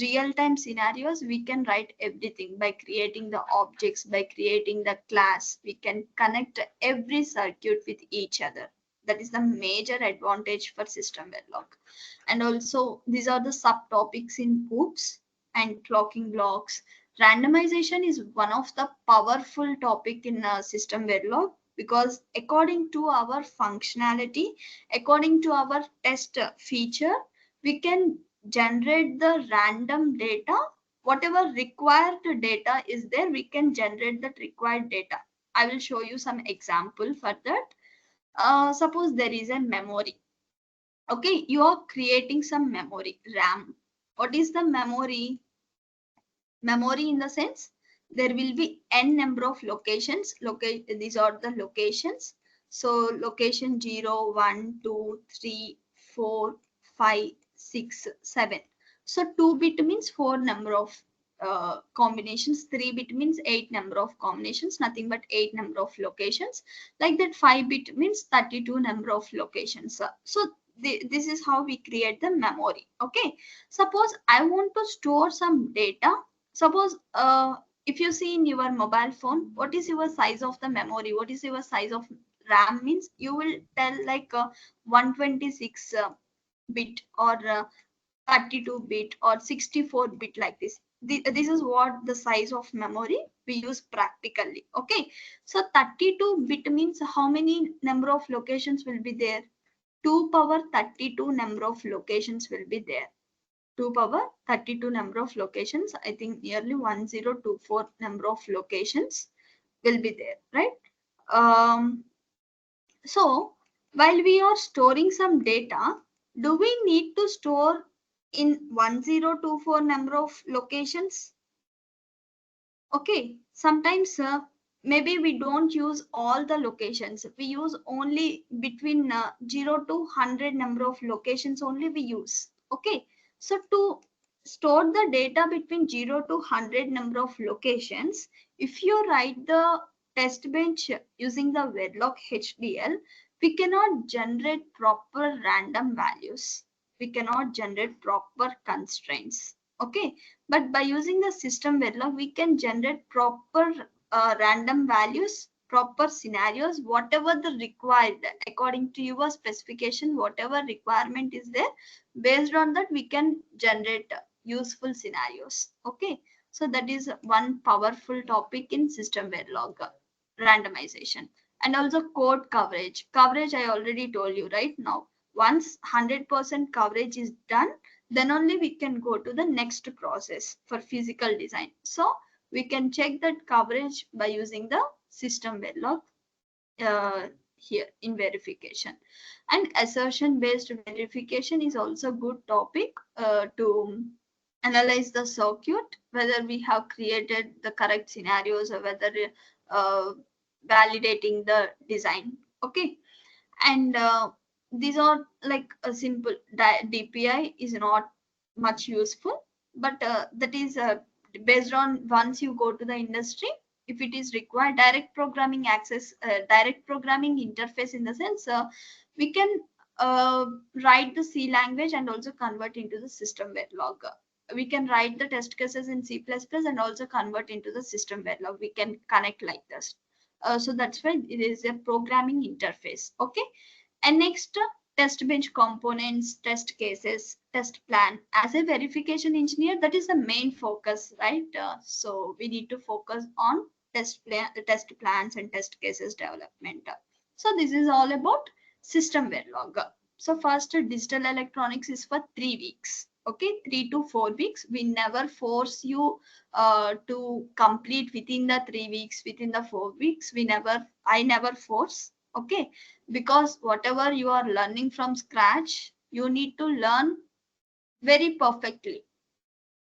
real time scenarios, we can write everything by creating the objects, by creating the class. We can connect every circuit with each other. That is the major advantage for SystemVerilog. And also these are the subtopics in OOPS and clocking blocks. Randomization is one of the powerful topic in SystemVerilog, because according to our functionality, according to our test feature, we can generate the random data. Whatever required data is there, we can generate that required data. I will show you some example for that. Suppose there is a memory. Okay, you are creating some memory, RAM. What is the memory? Memory in the sense there will be n number of locations. These are the locations. So location 0, 1, 2, 3, 4, 5, 6, 7. So 2-bit means 4 number of combinations, 3-bit means 8 number of combinations, nothing but 8 number of locations. Like that, 5-bit means 32 number of locations. So this is how we create the memory. Okay, suppose I want to store some data. Suppose if you see in your mobile phone, what is your size of the memory, what is your size of RAM, means you will tell like 126 bit or 32-bit or 64-bit, like this. This is what the size of memory we use practically. Okay, so 32-bit means how many number of locations will be there? 2 power 32 number of locations will be there. 2 power 32 number of locations. I think nearly 1024 number of locations will be there, right? So while we are storing some data, do we need to store in 1024 number of locations? Okay, sometimes maybe we don't use all the locations. We use only between 0 to 100 number of locations only we use. Okay, so to store the data between 0 to 100 number of locations, if you write the test bench using the Verilog HDL, we cannot generate proper random values. We cannot generate proper constraints. Okay, but by using the SystemVerilog, we can generate proper random values, proper scenarios, whatever the required according to your specification, whatever requirement is there. Based on that, we can generate useful scenarios. Okay, so that is one powerful topic in SystemVerilog, randomization. And also code coverage. Coverage I already told you right now. Once 100% coverage is done, then only we can go to the next process for physical design. So we can check that coverage by using the SystemVerilog here in verification. And assertion based verification is also good topic to analyze the circuit, whether we have created the correct scenarios or whether validating the design. Okay, and these are like a simple DPI is not much useful. but that is based on once you go to the industry. If it is required direct programming access, direct programming interface, in the sense we can write the C language and also convert into the SystemVerilog. We can write the test cases in C++ and also convert into the SystemVerilog. We can connect like this. So that's why it is a programming interface. Okay. And next, test bench components, test cases, test plan. As a verification engineer, that is the main focus, right? So we need to focus on test plans and test cases development. So this is all about SystemVerilog. So first, digital electronics is for 3 weeks. Okay, 3 to 4 weeks. We never force you to complete within the 3 weeks, within the 4 weeks. I never force. Okay, because whatever you are learning from scratch, you need to learn very perfectly.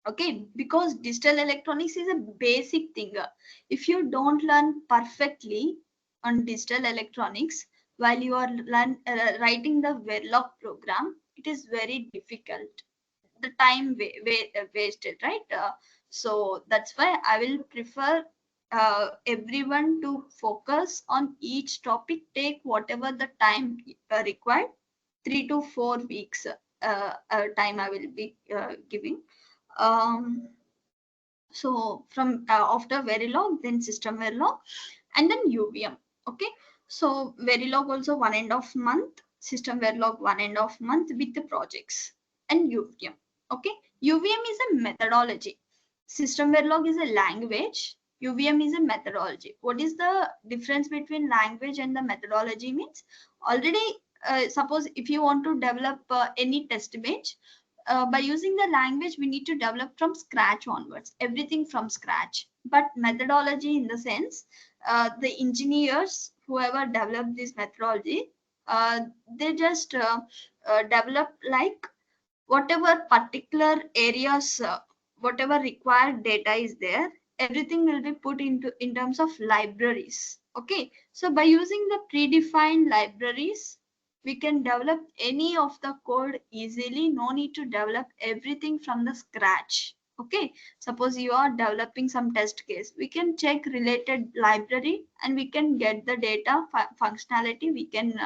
Okay, because digital electronics is a basic thing. If you don't learn perfectly on digital electronics while you are writing the Verilog program, it is very difficult. The time wasted, right? So that's why I will prefer everyone to focus on each topic, take whatever the time required. 3 to 4 weeks time I will be giving. So from after Verilog, then SystemVerilog, and then UVM. Okay, so Verilog also 1.5 month, SystemVerilog 1.5 month with the projects, and UVM. Okay, UVM is a methodology. SystemVerilog is a language. UVM is a methodology. What is the difference between language and the methodology? Means already suppose if you want to develop any test bench, by using the language, we need to develop from scratch onwards, everything from scratch. But methodology, in the sense, the engineers, whoever developed this methodology, they just develop like whatever particular areas, whatever required data is there, everything will be put into in terms of libraries. Okay, so by using the predefined libraries, we can develop any of the code easily. No need to develop everything from the scratch. Okay, suppose you are developing some test case, we can check related library and we can get the data functionality. We can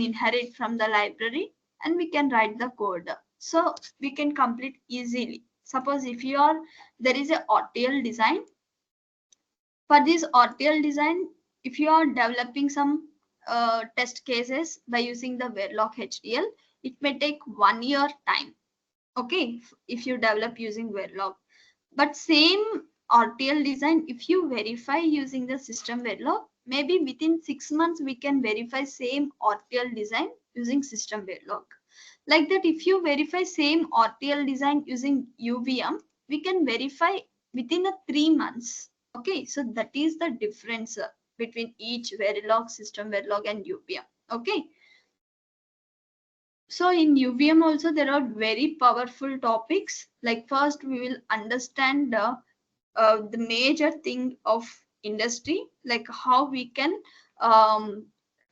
inherit from the library and we can write the code, so we can complete easily. Suppose if you are, there is a RTL design. For this RTL design, if you are developing some test cases by using the Verilog HDL, it may take 1 year time. Okay, if you develop using Verilog. But same RTL design, if you verify using the SystemVerilog, maybe within 6 months we can verify same RTL design using SystemVerilog. Like that, if you verify same RTL design using UVM, we can verify within 3 months. Okay, so that is the difference between each Verilog, SystemVerilog, and UVM. Okay. So in UVM also there are very powerful topics. Like first we will understand the major thing of industry, like how we can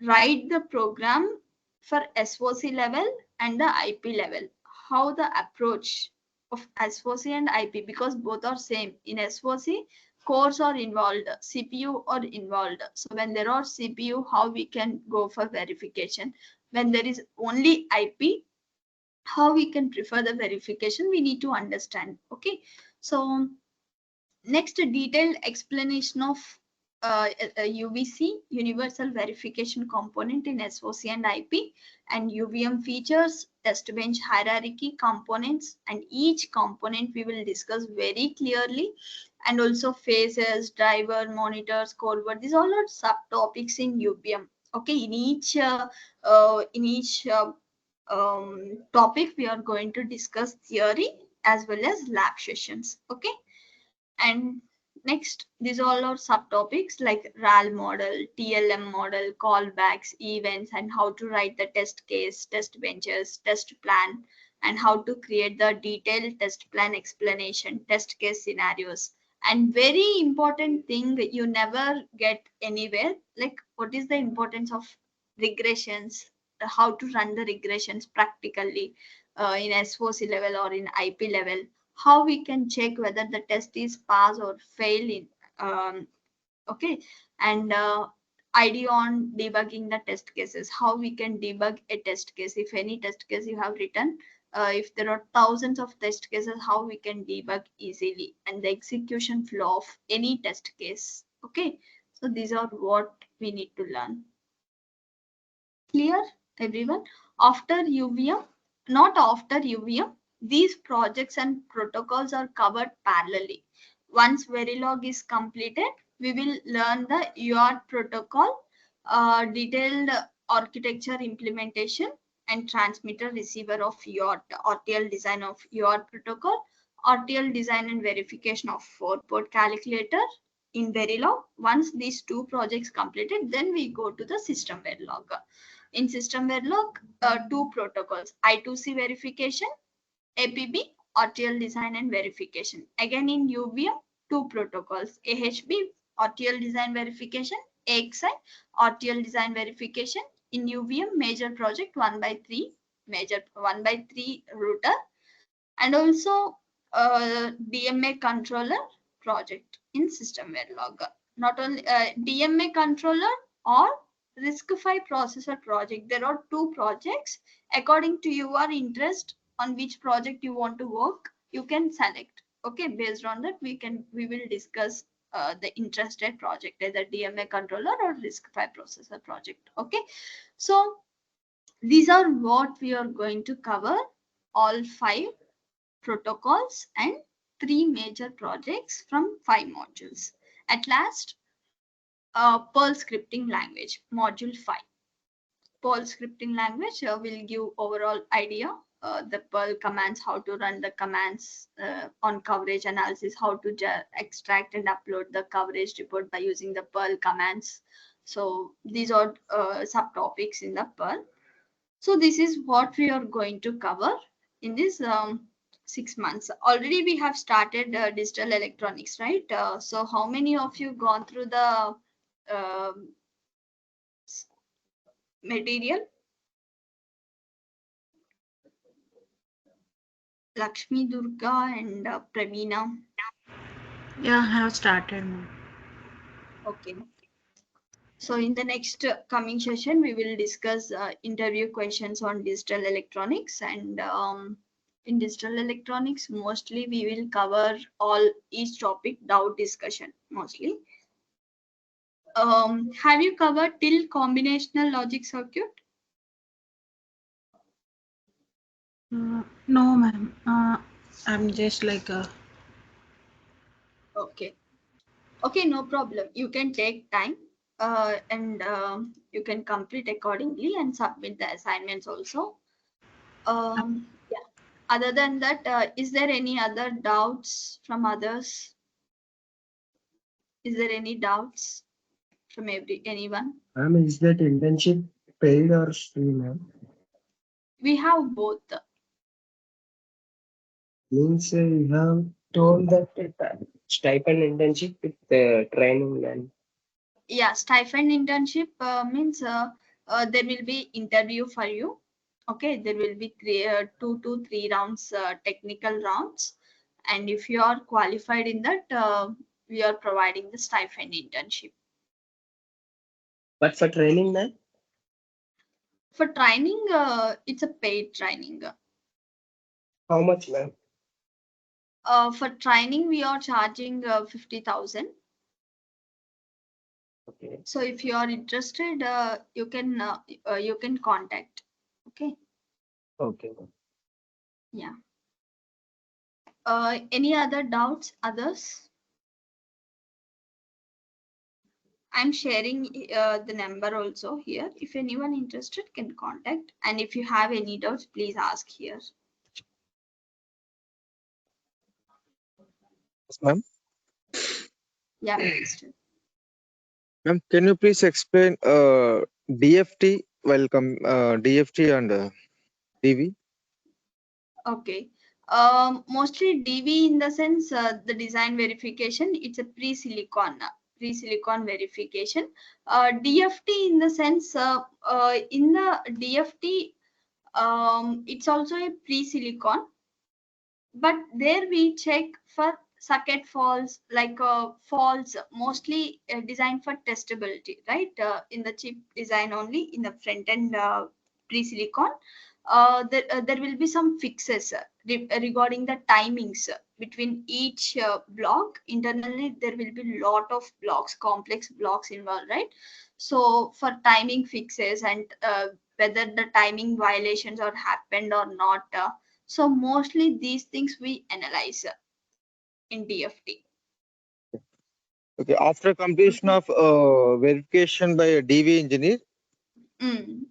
write the program for SOC level and the IP level. How the approach of SOC and IP, because both are same. In SOC, cores are involved, CPU are involved. So when there are CPU, how we can go for verification? When there is only IP, how we can prefer the verification, we need to understand. Okay, so next, detailed explanation of UVC, Universal Verification Component in SOC and IP, and UVM features, test bench hierarchy, components, and each component we will discuss very clearly, and also phases, driver, monitors, core word. These all are subtopics in UVM. Okay, in each topic we are going to discuss theory as well as lab sessions. Okay, and next, these all are subtopics like RAL model, TLM model, callbacks, events, and how to write the test case, test benches, test plan, and how to create the detailed test plan explanation, test case scenarios. And very important thing that you never get anywhere, like what is the importance of regressions, how to run the regressions practically, in SOC level or in IP level, how we can check whether the test is pass or fail in okay, and ID on debugging the test cases, how we can debug a test case. If any test case you have written, if there are thousands of test cases, how we can debug easily, and the execution flow of any test case. Okay, so these are what we need to learn. Clear, everyone? After UVM, not after UVM, these projects and protocols are covered parallelly. Once Verilog is completed, we will learn the UART protocol, detailed architecture implementation, and transmitter receiver of UART, RTL design of UART protocol, RTL design and verification of 4-port calculator in Verilog. Once these two projects completed, then we go to the SystemVerilog. In SystemVerilog, two protocols, I2C verification, APB, RTL design and verification. Again in UVM, two protocols, AHB, RTL design verification, AXI, RTL design verification. In UVM, major project 1/3, major 1/3 router, and also DMA controller project in SystemVerilog. Not only DMA controller or RISC-V processor project. There are two projects. According to your interest on which project you want to work, you can select. Okay, based on that, we will discuss the interested project, either DMA controller or RISC-V processor project. Okay, so these are what we are going to cover, all 5 protocols and 3 major projects from 5 modules. At last, Perl scripting language, module 5. Perl scripting language will give overall idea, the Perl commands, how to run the commands on coverage analysis, how to extract and upload the coverage report by using the Perl commands. So these are subtopics in the Perl. So this is what we are going to cover in this 6 months. Already we have started digital electronics, right? So how many of you gone through the material? Lakshmi, Durga and Pravina. Yeah, I have started, ma'am. Okay. So in the next coming session, we will discuss interview questions on digital electronics, and in digital electronics, mostly we will cover each topic doubt discussion mostly. Have you covered till combinational logic circuit? No, ma'am. I'm just like a. Okay. Okay, no problem. You can take time and you can complete accordingly and submit the assignments also. Yeah. Other than that, is there any other doubts from others? Is there any doubts from anyone? Ma'am, is that internship paid or free, ma'am? We have both. Means you have told that stipend internship with training and. Yeah, stipend internship means there will be interview for you. Okay, there will be 2 to 3 rounds, technical rounds, and if you are qualified in that, we are providing the stipend internship. But for training, ma'am? For training, it's a paid training. How much, ma'am? For training, we are charging 50,000. Okay. So if you are interested, you can contact. Okay. Okay. Yeah. Any other doubts? Others? I'm sharing the number also here. If anyone interested can contact. And if you have any doubts, please ask here. Yes, ma'am. Yeah, please do. Ma'am, can you please explain DFT, welcome DFT and DV? Okay. Mostly DV in the sense the design verification, it's a pre-silicon verification. DFT in the sense in the DFT It's also a pre-silicon, but there we check for circuit faults, like faults mostly designed for testability, right? In the chip design only, in the front end pre-silicon, there will be some fixes regarding the timings between each block. Internally there will be lot of blocks, complex blocks involved, right? So for timing fixes and whether the timing violations are happened or not, so mostly these things we analyze in DFT. Okay, after completion of verification by a DV engineer, so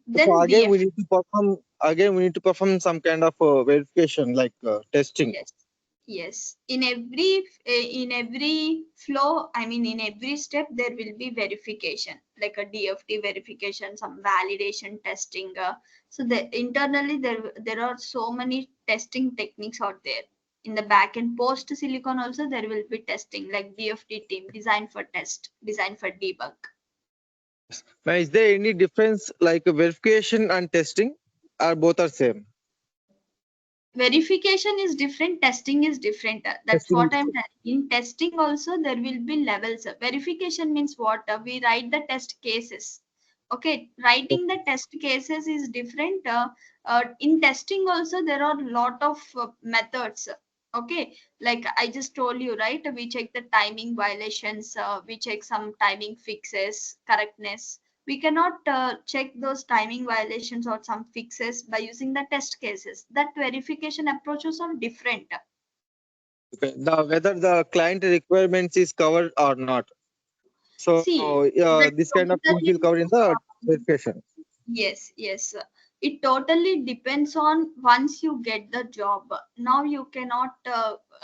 Then again we DFT. need to perform some kind of verification like testing. Yes, yes. In every flow, I mean in every step, there will be verification, like a DFT verification, some validation testing. So internally there are so many testing techniques out there. In the backend post silicon also there will be testing, like DFT team, design for test, design for debug. Now, is there any difference like verification and testing, or both are same? Verification is different, testing is different. That's Testing what is I'm telling. In testing also there will be levels. Verification means what? We write the test cases. Okay, writing the test cases is different. In testing also there are a lot of methods. Okay, like I just told you, right? We check the timing violations, we check some timing fixes, correctness. We cannot check those timing violations or some fixes by using the test cases. That verification approaches are different. okay. Whether the client requirements is covered or not. So See, that this kind of things will totally, cover in the uh, verification. yes, yes. It totally depends on once you get the job. Now you cannot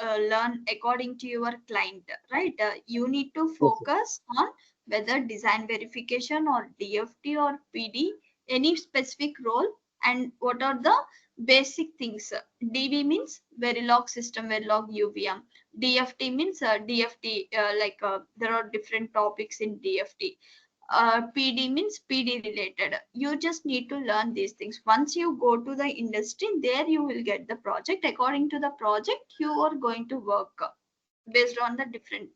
learn according to your client, right? You need to Yes, sir. focus on whether design verification or DFT or PD, any specific role, and what are the basic things. DV means Verilog system, Verilog UVM. DFT means DFT, there are different topics in DFT. PD means PD related. You just need to learn these things. Once you go to the industry, there you will get the project. According to the project, you are going to work based on the different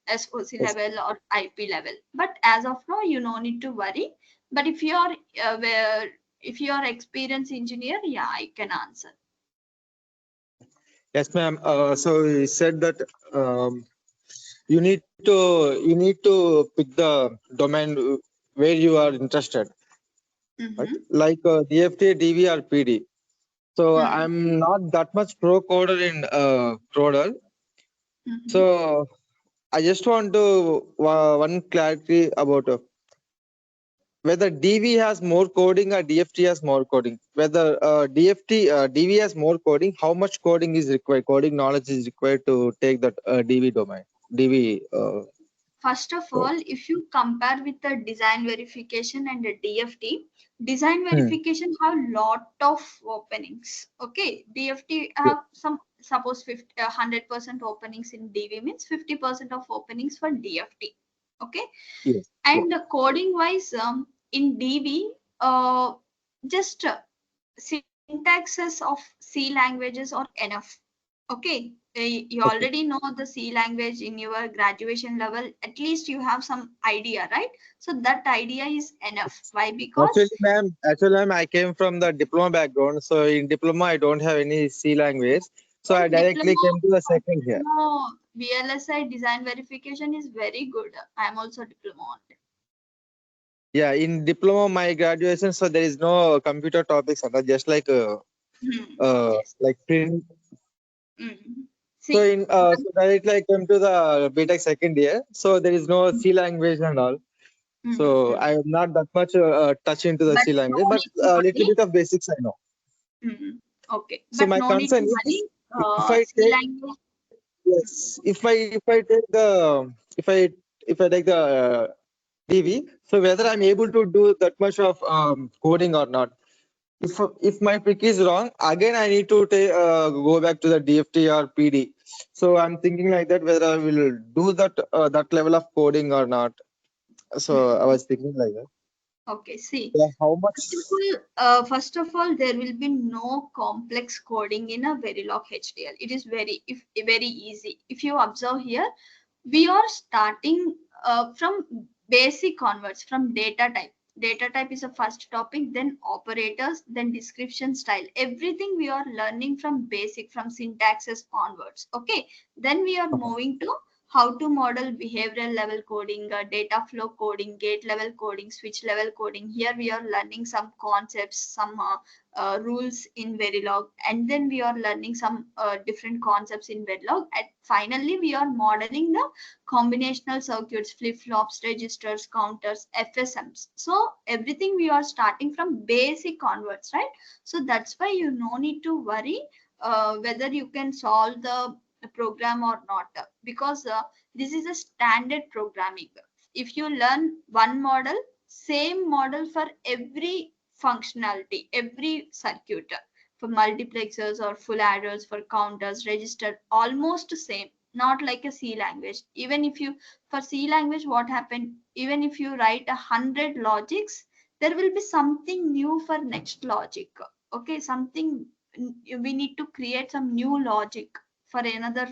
SOC Yes. level or IP level. But as of now, you no need to worry. But if you are if you are experienced engineer, yeah, I can answer. Yes, ma'am. So you said that you need to pick the domain where you are interested, right? Mm-hmm. Like DFT, DV, or PD. So Mm-hmm. I'm not that much pro coder in Prodal. Mm-hmm. So I just want to one clarity about whether DV has more coding or DFT has more coding. Whether DV has more coding, how much coding is required? Coding knowledge is required to take that DV domain. DV. First of Role. all, if you compare with the design verification and the DFT, design Hmm. verification have lot of openings. Okay, DFT Yeah. have some, suppose 100% openings in DV means 50% of openings for DFT. Okay, Yes. and coding wise, in DV, just syntaxes of C languages are enough. Okay, you Okay. already know the C language in your graduation level. At least you have some idea, right? So that idea is enough. Why? Because Actually, ma'am, I came from the diploma background. So in diploma, I don't have any C language. So I oh, directly diploma, came to the second here. diploma VLSI design verification is very good. I am also diploma on it. Yeah, in diploma, my graduation, so there is no computer topics, just Yes. like print. Mm. So See, in so directly I came to the BTech second year. So there is no C language and all. So I am not that much touch into the but C no language, but need to a little worry. bit of basics I know. Okay, So but my no need to concern worry. is if I C take language. yes, if I take the if I take the DV, so whether I'm able to do that much of coding or not. If my pick is wrong, again I need to go back to the DFT or PD. So I'm thinking like that whether I will do that that level of coding or not. So I was thinking like that. Okay, see. Yeah, how much? First of all, there will be no complex coding in a Verilog HDL. It is very easy. If you observe here, we are starting from basic onwards, from data type. Data type is the first topic, then operators, then description style. Everything we are learning from basic, from syntaxes onwards. Okay, then we are moving to how to model behavioral level coding, data flow coding, gate level coding, switch level coding. Here we are learning some concepts, some rules in Verilog, and then we are learning some different concepts in Verilog. And finally, we are modeling the combinational circuits, flip-flops, registers, counters, FSMs. So everything we are starting from basic onwards, right? So that's why you no need to worry whether you can solve the program or not, because this is a standard programming. If you learn one model, same model for every functionality, every circuit, for multiplexers or full adders, for counters, register, almost same, not like a C language. Even if you, for C language, what happened, even if you write 100 logics, there will be something new for next logic. Okay, something, we need to create some new logic for another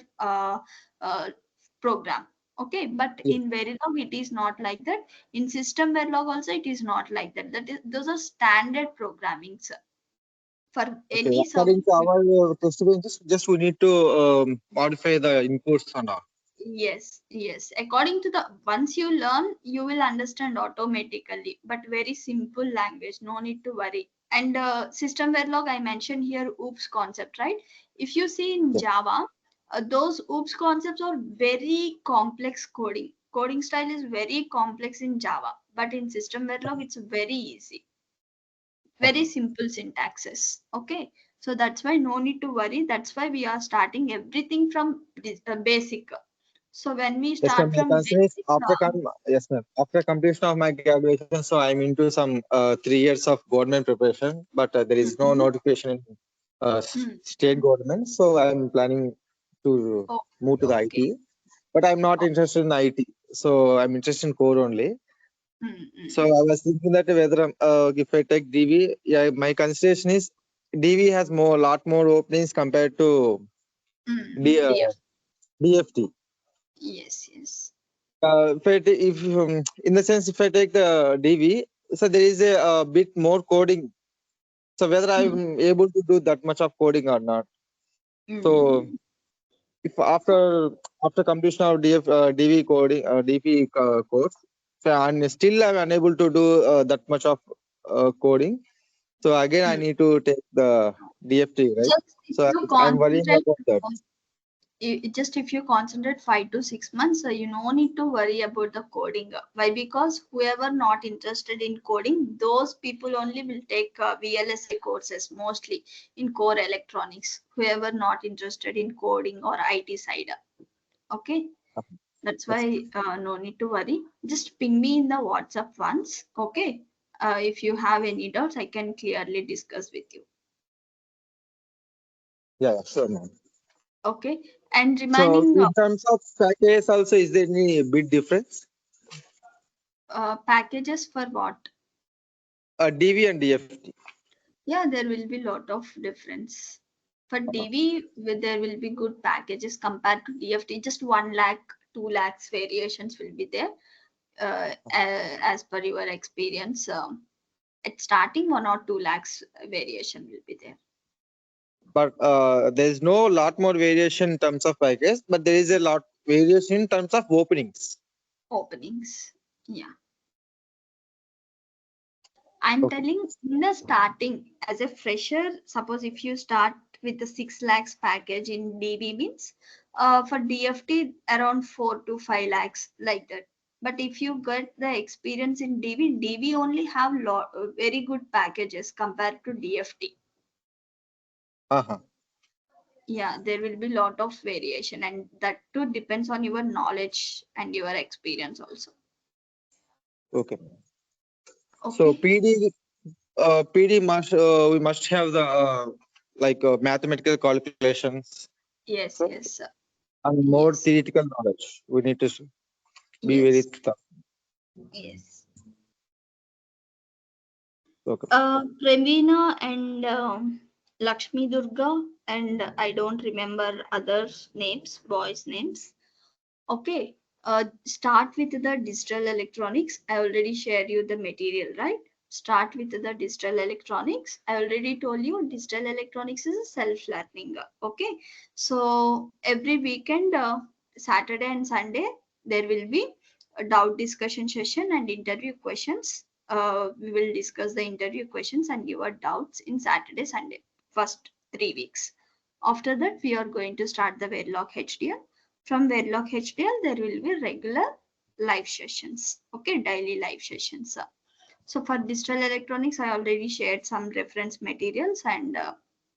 program. Okay, but Yeah. in Verilog it is not like that. In SystemVerilog also it is not like that. That is, those are standard programmings for Okay, any according to circuit. our test benches, just we need to modify the inputs and all. Yes, yes. According to the, once you learn, you will understand automatically, but very simple language, no need to worry. And SystemVerilog, I mentioned here OOPS concept, right? If you see in Yeah. Java, those OOPS concepts are very complex coding. Coding style is very complex in Java, but in SystemVerilog, it's very easy, very simple syntaxes. Okay, so that's why no need to worry. That's why we are starting everything from basic. So when we Yes, ma'am. start My from concern is basic, yes, ma'am. After completion of my graduation, so I'm into some 3 years of government preparation, but there is no Mhm. notification in state government. So I'm planning to Oh, move to the okay. IT, but I'm not Oh, interested in IT. So I'm interested in core only. So mm. I was thinking that whether if I take DV, yeah, my consideration is DV has lot more openings compared to D, DF. DFT. Yes, yes. If in the sense if I take the DV, so there is a bit more coding. So whether I'm able to do that much of coding or not. So if after completion of DV coding, DV course, so and still I'm unable to do that much of coding. So again I need to take the DFT, right? Just if So you I'm worrying concentrate, about that. just if you concentrate 5 to 6 months, you no need to worry about the coding. Why? Because whoever not interested in coding, those people only will take VLSI courses, mostly in core electronics. Whoever not interested in coding or IT side. Okay, that's why no need to worry. Just ping me in the WhatsApp once. Okay, if you have any doubts, I can clearly discuss with you. Yeah, sure, ma'am. Okay, and So remaining in terms of package also, is there any big difference? packages for what? DV and DFT. Yeah, there will be lot of difference. For DV, there will be good packages compared to DFT. Just 1 lakh, 2 lakhs variations will be there as per your experience. At starting, 1 or 2 lakhs variation will be there. But there is no lot more variation in terms of package, but there is a lot variation in terms of openings. Openings. Yeah. I'm Okay. telling in the starting as a fresher, suppose if you start with the 6 lakhs package in DB means for DFT around 4 to 5 lakhs like that. But if you get the experience in DB only have very good packages compared to DFT. Uh-huh. Yeah, there will be lot of variation, and that too depends on your knowledge and your experience also. Okay. So Okay. PD must we must have the mathematical calculations. Yes, So yes, sir. and more Yes, theoretical knowledge. We need to be very yes, tough. yes. Okay. Pravina and Lakshmi Durga, and I don't remember others' names, boys' names. Okay. Start with the digital electronics. I already shared you the material, right? Start with the digital electronics. I already told you digital electronics is a self-learning. Okay. So every weekend, Saturday and Sunday, there will be a doubt discussion session and interview questions. We will discuss the interview questions and your doubts in Saturday, Sunday, first 3 weeks. After that, we are going to start the Verilog HDL. From Verilog HDL, there will be regular live sessions. Okay, daily live sessions. So for digital electronics, I already shared some reference materials and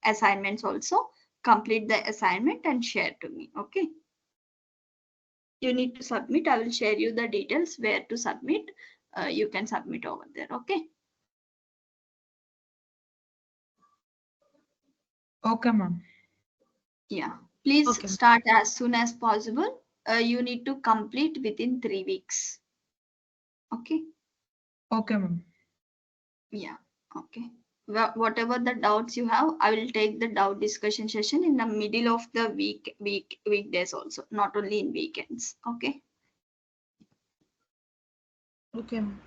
assignments also. Complete the assignment and share to me. Okay. You need to submit. I will share you the details where to submit. You can submit over there. Okay. Okay, ma'am. Yeah. Please Okay. start as soon as possible. You need to complete within 3 weeks. Okay. Okay, ma'am. Yeah. Okay. Whatever the doubts you have, I will take the doubt discussion session in the middle of the weekdays also, not only in weekends. Okay. Okay, ma'am.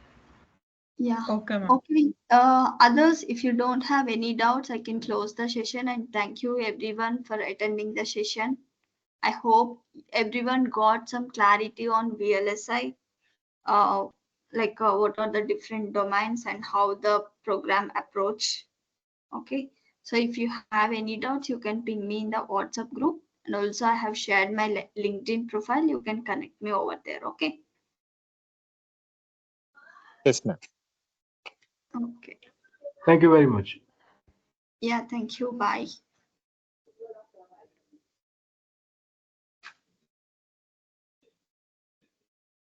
Yeah. Okay, ma'am. Okay. Others, if you don't have any doubts, I can close the session and thank you everyone for attending the session. I hope everyone got some clarity on VLSI, what are the different domains and how the program approach. Okay. So if you have any doubts, you can ping me in the WhatsApp group. And also I have shared my LinkedIn profile. You can connect me over there. Okay. Yes, ma'am. Okay. Thank you very much. Yeah. Thank you. Bye.